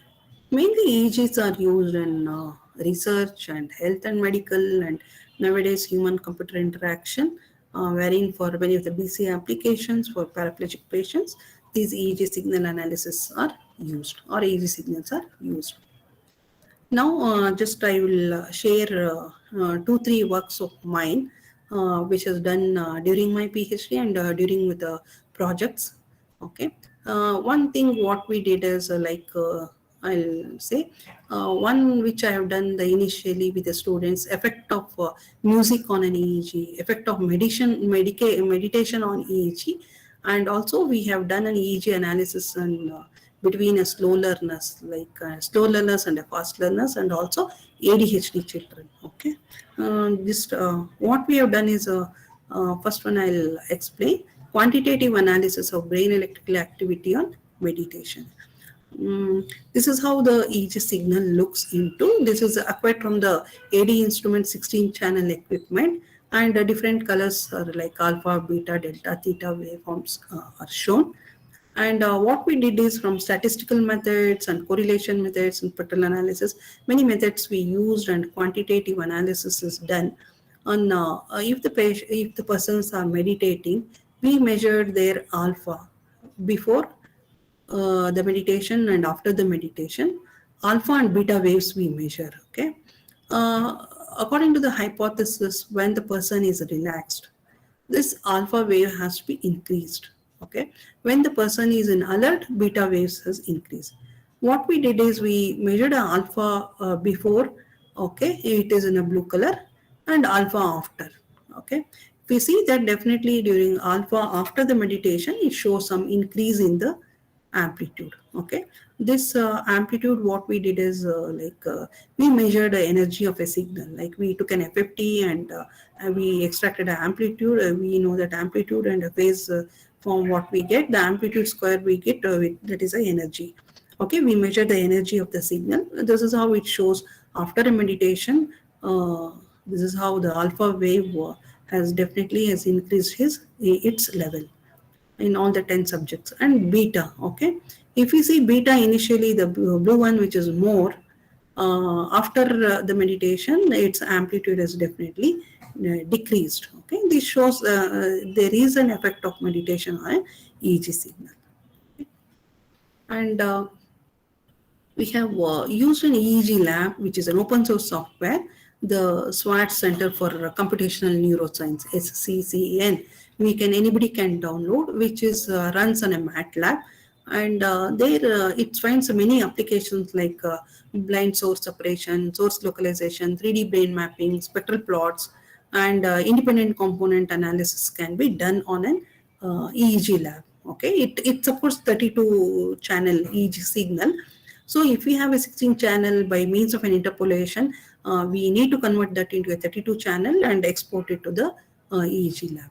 Mainly EEGs are used in research and health and medical and nowadays human-computer interaction, wherein for many of the BC applications for paraplegic patients, these EEG signal analysis are used or EEG signals are used. Now, just I will share 2-3 works of mine, which was done during my PhD and during with the projects. Okay. One thing what we did is I'll say one which I have done the initially with the students, effect of music on an EEG, effect of meditation on EEG, and also we have done an EEG analysis and between a slow learners like slow learners and a fast learners and also ADHD children. Okay, just what we have done is first one I'll explain quantitative analysis of brain electrical activity on meditation. This is how the EEG signal looks into. This is acquired from the AD instrument 16 channel equipment, and different colors are like alpha, beta, delta, theta waveforms are shown. And what we did is from statistical methods and correlation methods and spectral analysis, many methods we used and quantitative analysis is done. On if the persons are meditating, we measured their alpha before the meditation and after the meditation, alpha and beta waves we measure. Okay, according to the hypothesis, when the person is relaxed, this alpha wave has to be increased. Okay, when the person is in alert, beta waves has increased. What we did is we measured alpha before. Okay, it is in a blue color, and alpha after. Okay, we see that definitely during alpha after the meditation, it shows some increase in the amplitude. Okay, this amplitude, what we did is we measured the energy of a signal, like we took an FFT and we extracted an amplitude. We know that amplitude and a phase from what we get, the amplitude square we get, that is a energy. Okay, we measure the energy of the signal. This is how it shows after a meditation. This is how the alpha wave has definitely has increased its level in all the 10 subjects. And beta, okay, if we see beta initially, the blue one which is more, after the meditation its amplitude is definitely decreased. Okay, this shows there is an effect of meditation on EEG signal. Okay. And we have used an EEG lab, which is an open source software, the SWAT Center for Computational Neuroscience, SCCN. Anybody can download, which is runs on a MATLAB, and there it finds many applications like blind source separation, source localization, 3D brain mapping, spectral plots, and independent component analysis can be done on an EEG lab. Okay, it supports 32 channel EEG signal. So if we have a 16 channel by means of an interpolation, we need to convert that into a 32 channel and export it to the EEG lab.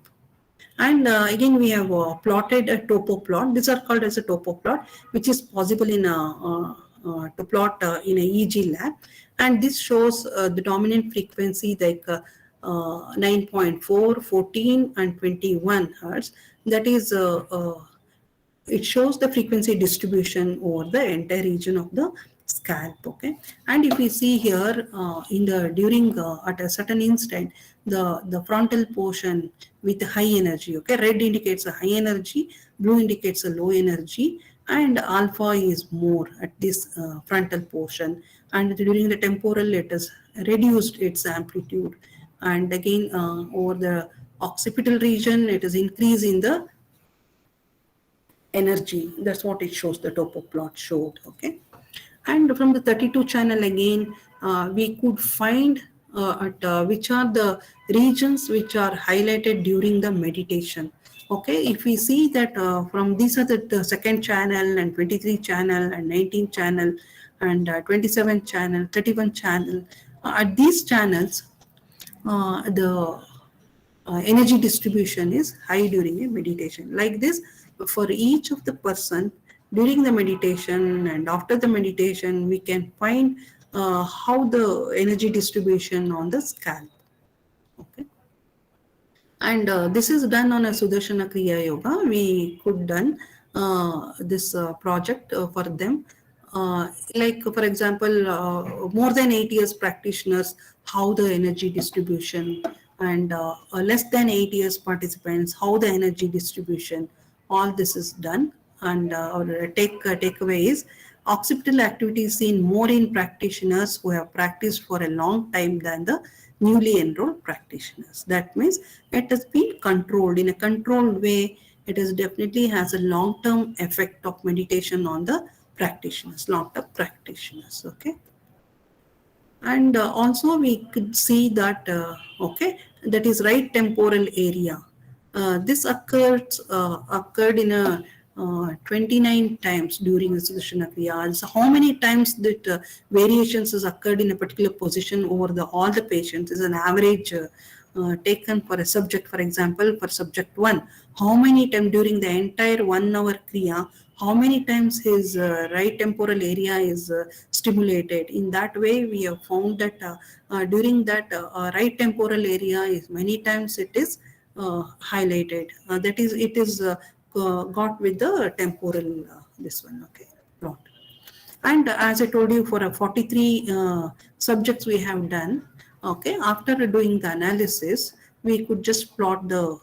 And again, we have plotted a topo plot. These are called as a topo plot, which is possible in to plot in a EEG lab. And this shows the dominant frequency like 9.4, 14, and 21 hertz. That is it shows the frequency distribution over the entire region of the scalp. Okay, and if we see here in the during at a certain instant, the frontal portion with high energy, okay, red indicates a high energy, blue indicates a low energy, and alpha is more at this frontal portion, and during the temporal it has reduced its amplitude, and again over the occipital region it is increased in the energy. That's what it shows, the topo plot showed. Okay. And from the 32 channel again, we could find which are the regions which are highlighted during the meditation. Okay, if we see that from these are the second channel and 23 channel and 19 channel and 27 channel, 31 channel, at these channels, the energy distribution is high during a meditation. Like this, for each of the person during the meditation and after the meditation, we can find how the energy distribution on the scalp. Okay. And this is done on a Sudarshana Kriya Yoga. We could done this project for them. Like for example, more than 8 years practitioners, how the energy distribution, and less than 8 years participants, how the energy distribution, all this is done. And our takeaway is occipital activity is seen more in practitioners who have practiced for a long time than the newly enrolled practitioners. That means it has been controlled in a controlled way. It is definitely has a long-term effect of meditation on the practitioners, long-term practitioners. Okay. And also we could see that okay, that is right temporal area. This occurred in a 29 times during the Sudarshana Kriya. So how many times that variations has occurred in a particular position over the all the patients is an average taken for a subject. For example, for subject 1, how many times during the entire 1 hour Kriya, how many times his right temporal area is stimulated. In that way, we have found that during that right temporal area is many times it is highlighted. That is, it is got with the temporal this one. Okay, plot. And as I told you, for a 43 subjects we have done. Okay, after doing the analysis, we could just plot the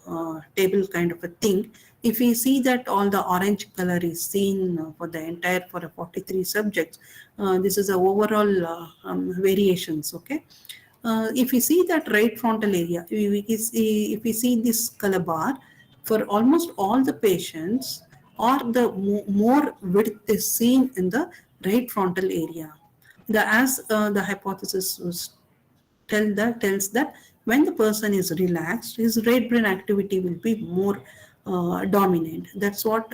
table kind of a thing. If we see that all the orange color is seen for the entire for a 43 subjects, this is a overall variations. Okay. If we see that right frontal area, if we see this color bar, for almost all the patients, or the more width is seen in the right frontal area. As the hypothesis was tells that when the person is relaxed, his right brain activity will be more dominant. That's what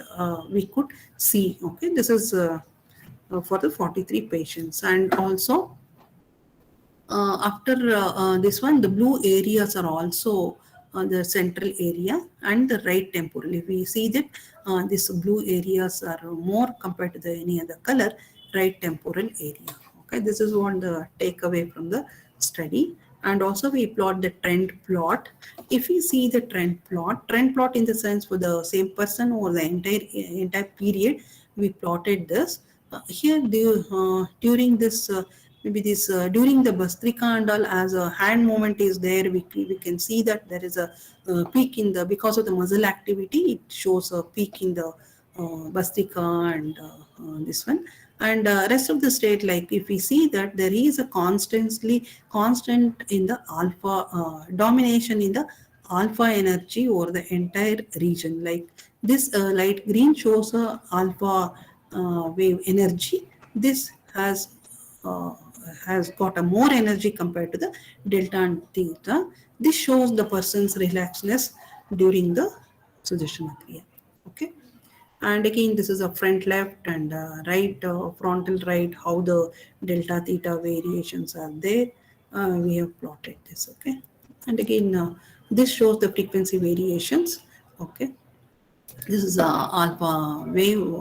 we could see. Okay, this is for the 43 patients. And also after this one, the blue areas are also the central area and the right temporal. If we see that these blue areas are more compared to the any other color, right temporal area. Okay, this is one the takeaway from the study. And also we plot the trend plot. If we see the trend plot in the sense for the same person over the entire period, we plotted this. Here during this maybe this during the Bastrika and all, as a hand movement is there, we can see that there is a peak in the, because of the muscle activity, it shows a peak in the Bastrika and this one. And rest of the state, like if we see that there is a constant in the alpha domination in the alpha energy over the entire region. Like this light green shows a alpha wave energy. This has got a more energy compared to the delta and theta. This shows the person's relaxedness during the Sudarshana Kriya. Okay. And again, this is a front left and right frontal right, how the delta theta variations are there. We have plotted this. Okay. And again, this shows the frequency variations. Okay. This is alpha wave,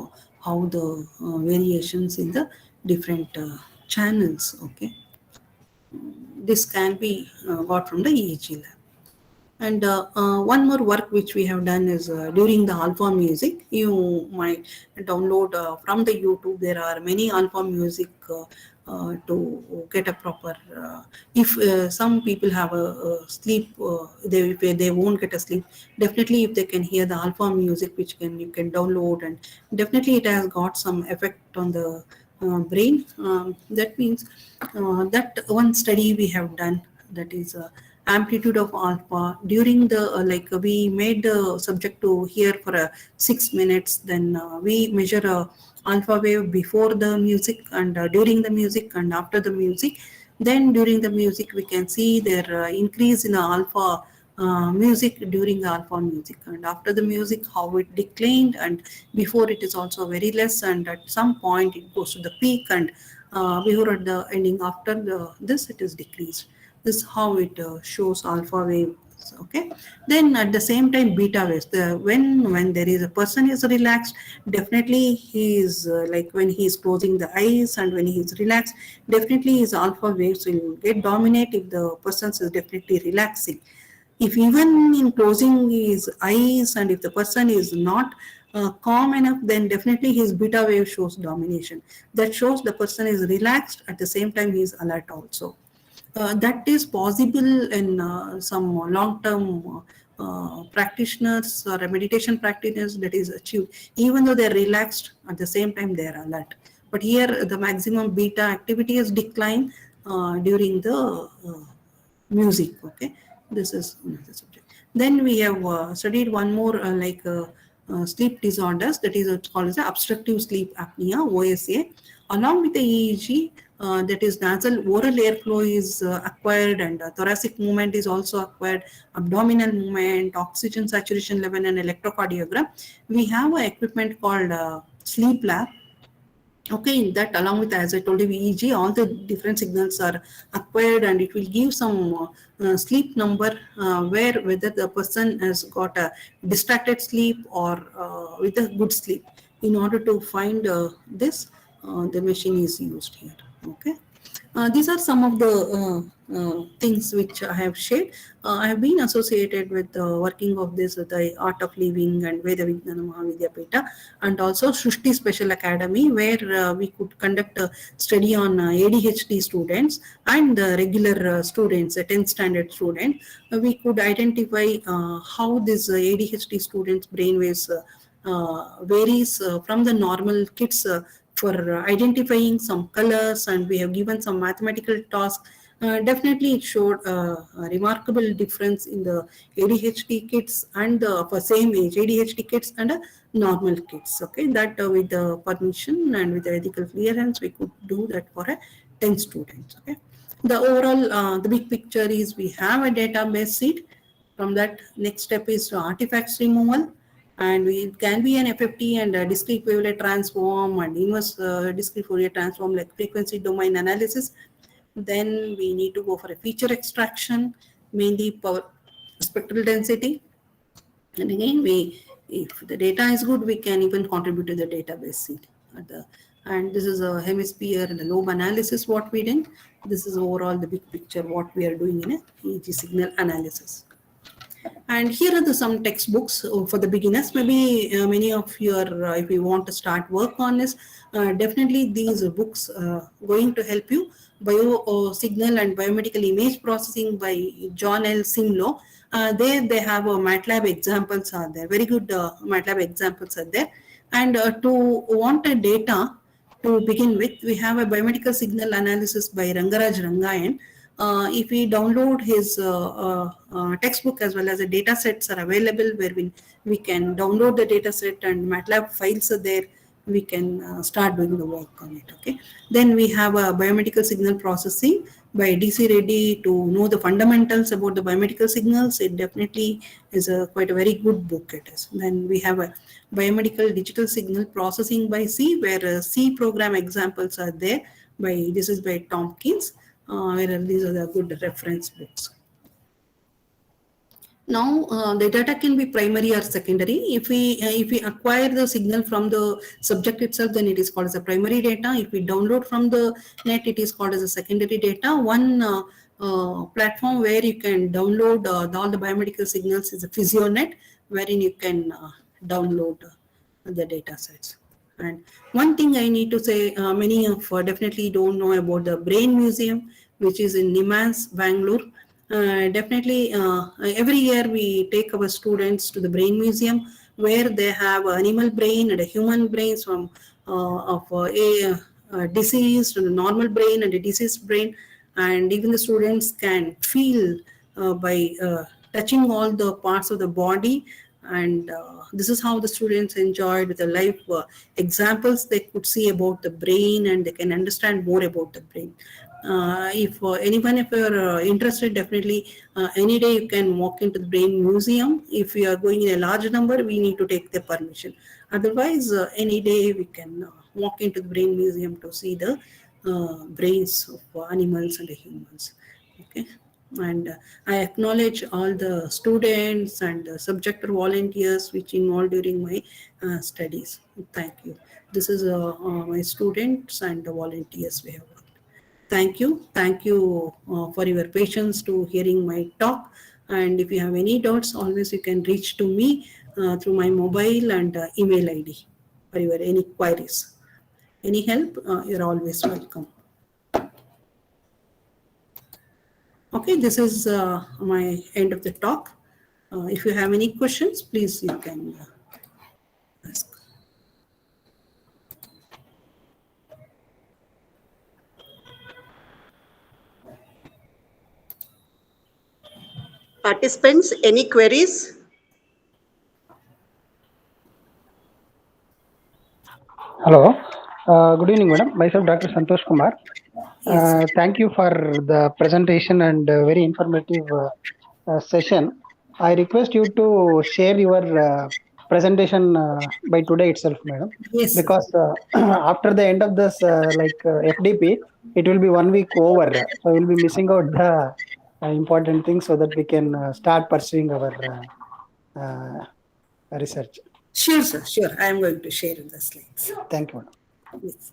how the variations in the different channels. Okay. This can be got from the EEG lab. And one more work which we have done is during the alpha music. You might download from the YouTube. There are many alpha music to get a proper. If some people have a sleep, they won't get a sleep. Definitely, if they can hear the alpha music, which you can download, and definitely it has got some effect on the brain. That means that one study we have done, that is amplitude of alpha during the we made the subject to hear for 6 minutes, then we measure alpha wave before the music and during the music and after the music. Then during the music we can see their increase in alpha music during the alpha music, and after the music how it declined, and before it is also very less, and at some point it goes to the peak, and before at the ending after this it is decreased. This is how it shows alpha wave. Okay, then at the same time beta waves, when there is a person is relaxed, definitely he is when he is closing the eyes and when he is relaxed, definitely his alpha waves will get dominate if the person is definitely relaxing. If even in closing his eyes and if the person is not calm enough, then definitely his beta wave shows domination. That shows the person is relaxed, at the same time he is alert also. That is possible in some long-term practitioners or meditation practitioners, that is achieved even though they're relaxed, at the same time they're alert. But here the maximum beta activity has declined during the music. Okay, this is another subject. Then we have studied one more sleep disorders, that is it's called as obstructive sleep apnea, OSA. Along with the EEG, that is nasal oral airflow is acquired, and thoracic movement is also acquired, abdominal movement, oxygen saturation level, and electrocardiogram. We have an equipment called sleep lab. Okay, in that along with, as I told you, EEG, all the different signals are acquired, and it will give some sleep number where whether the person has got a distracted sleep or with a good sleep. In order to find this, the machine is used here. Okay. These are some of the things which I have shared. I have been associated with the working of this, the Art of Living and Veda Vijnana Mahavidyapita, and also Srushti Special Academy, where we could conduct a study on ADHD students and regular students, a 10th standard student. We could identify how this ADHD students' brainwaves varies from the normal kids for identifying some colors, and we have given some mathematical tasks. Definitely it showed a remarkable difference in the ADHD kids and the for same age ADHD kids and normal kids. Okay, that with the permission and with the ethical clearance we could do that for a 10 students. Okay, the overall the big picture is we have a database seed. From that, next step is artifacts removal, and it can be an FFT and a discrete wavelet transform and inverse discrete Fourier transform like frequency domain analysis. Then we need to go for a feature extraction, mainly power spectral density. And again, if the data is good, we can even contribute to the database seed. And this is a hemisphere and a lobe analysis what we did. This is overall the big picture what we are doing in a EEG signal analysis. And here are some textbooks for the beginners. Maybe many of you are, if you want to start work on this, definitely these books going to help you. Signal and Biomedical Image Processing by John L. Simlo. There they have MATLAB examples are there. Very good MATLAB examples are there. And to want a data to begin with, we have a biomedical signal analysis by Rangaraj Rangayan. If we download his textbook as well as the data sets are available where we can download the data set and MATLAB files are there, we can start doing the work on it. Okay. Then we have a biomedical signal processing by DC Reddy to know the fundamentals about the biomedical signals. It definitely is quite a very good book it is. Then we have a biomedical digital signal processing by C, where C program examples are there. This is by Tompkins. These are the good reference books. Now the data can be primary or secondary. If we acquire the signal from the subject itself, then it is called as a primary data. If we download from the net, it is called as a secondary data. One platform where you can download all the biomedical signals is a PhysioNet, wherein you can download the data sets. And one thing I need to say, many of definitely don't know about the Brain Museum, which is in Nimans, Bangalore. Definitely, every year we take our students to the Brain Museum, where they have animal brain and a human brains from of a diseased and a normal brain and a diseased brain, and even the students can feel by touching all the parts of the body, and this is how the students enjoyed with the live examples. They could see about the brain and they can understand more about the brain. If anyone, if you're interested, definitely any day you can walk into the brain museum. If we are going in a large number, we need to take the permission. Otherwise, any day we can walk into the brain museum to see the brains of animals and humans. Okay. And I acknowledge all the students and subject volunteers which involved during my studies. Thank you. This is my students and the volunteers we have worked. Thank you. Thank you for your patience to hearing my talk. And if you have any doubts, always you can reach to me through my mobile and email ID for your any queries. Any help, you're always welcome. Okay, this is my end of the talk. If you have any questions, please you can ask. Participants, any queries? Hello. Good evening, madam. Myself, Dr. Santosh Kumar. Yes. Thank you for the presentation and very informative session. I request you to share your presentation by today itself, madam. Yes. Because after the end of this, FDP, it will be 1 week over. So we'll be missing out the important things so that we can start pursuing our research. Sure, sir. Sure. I am going to share in the slides. Thank you, madam. Yes.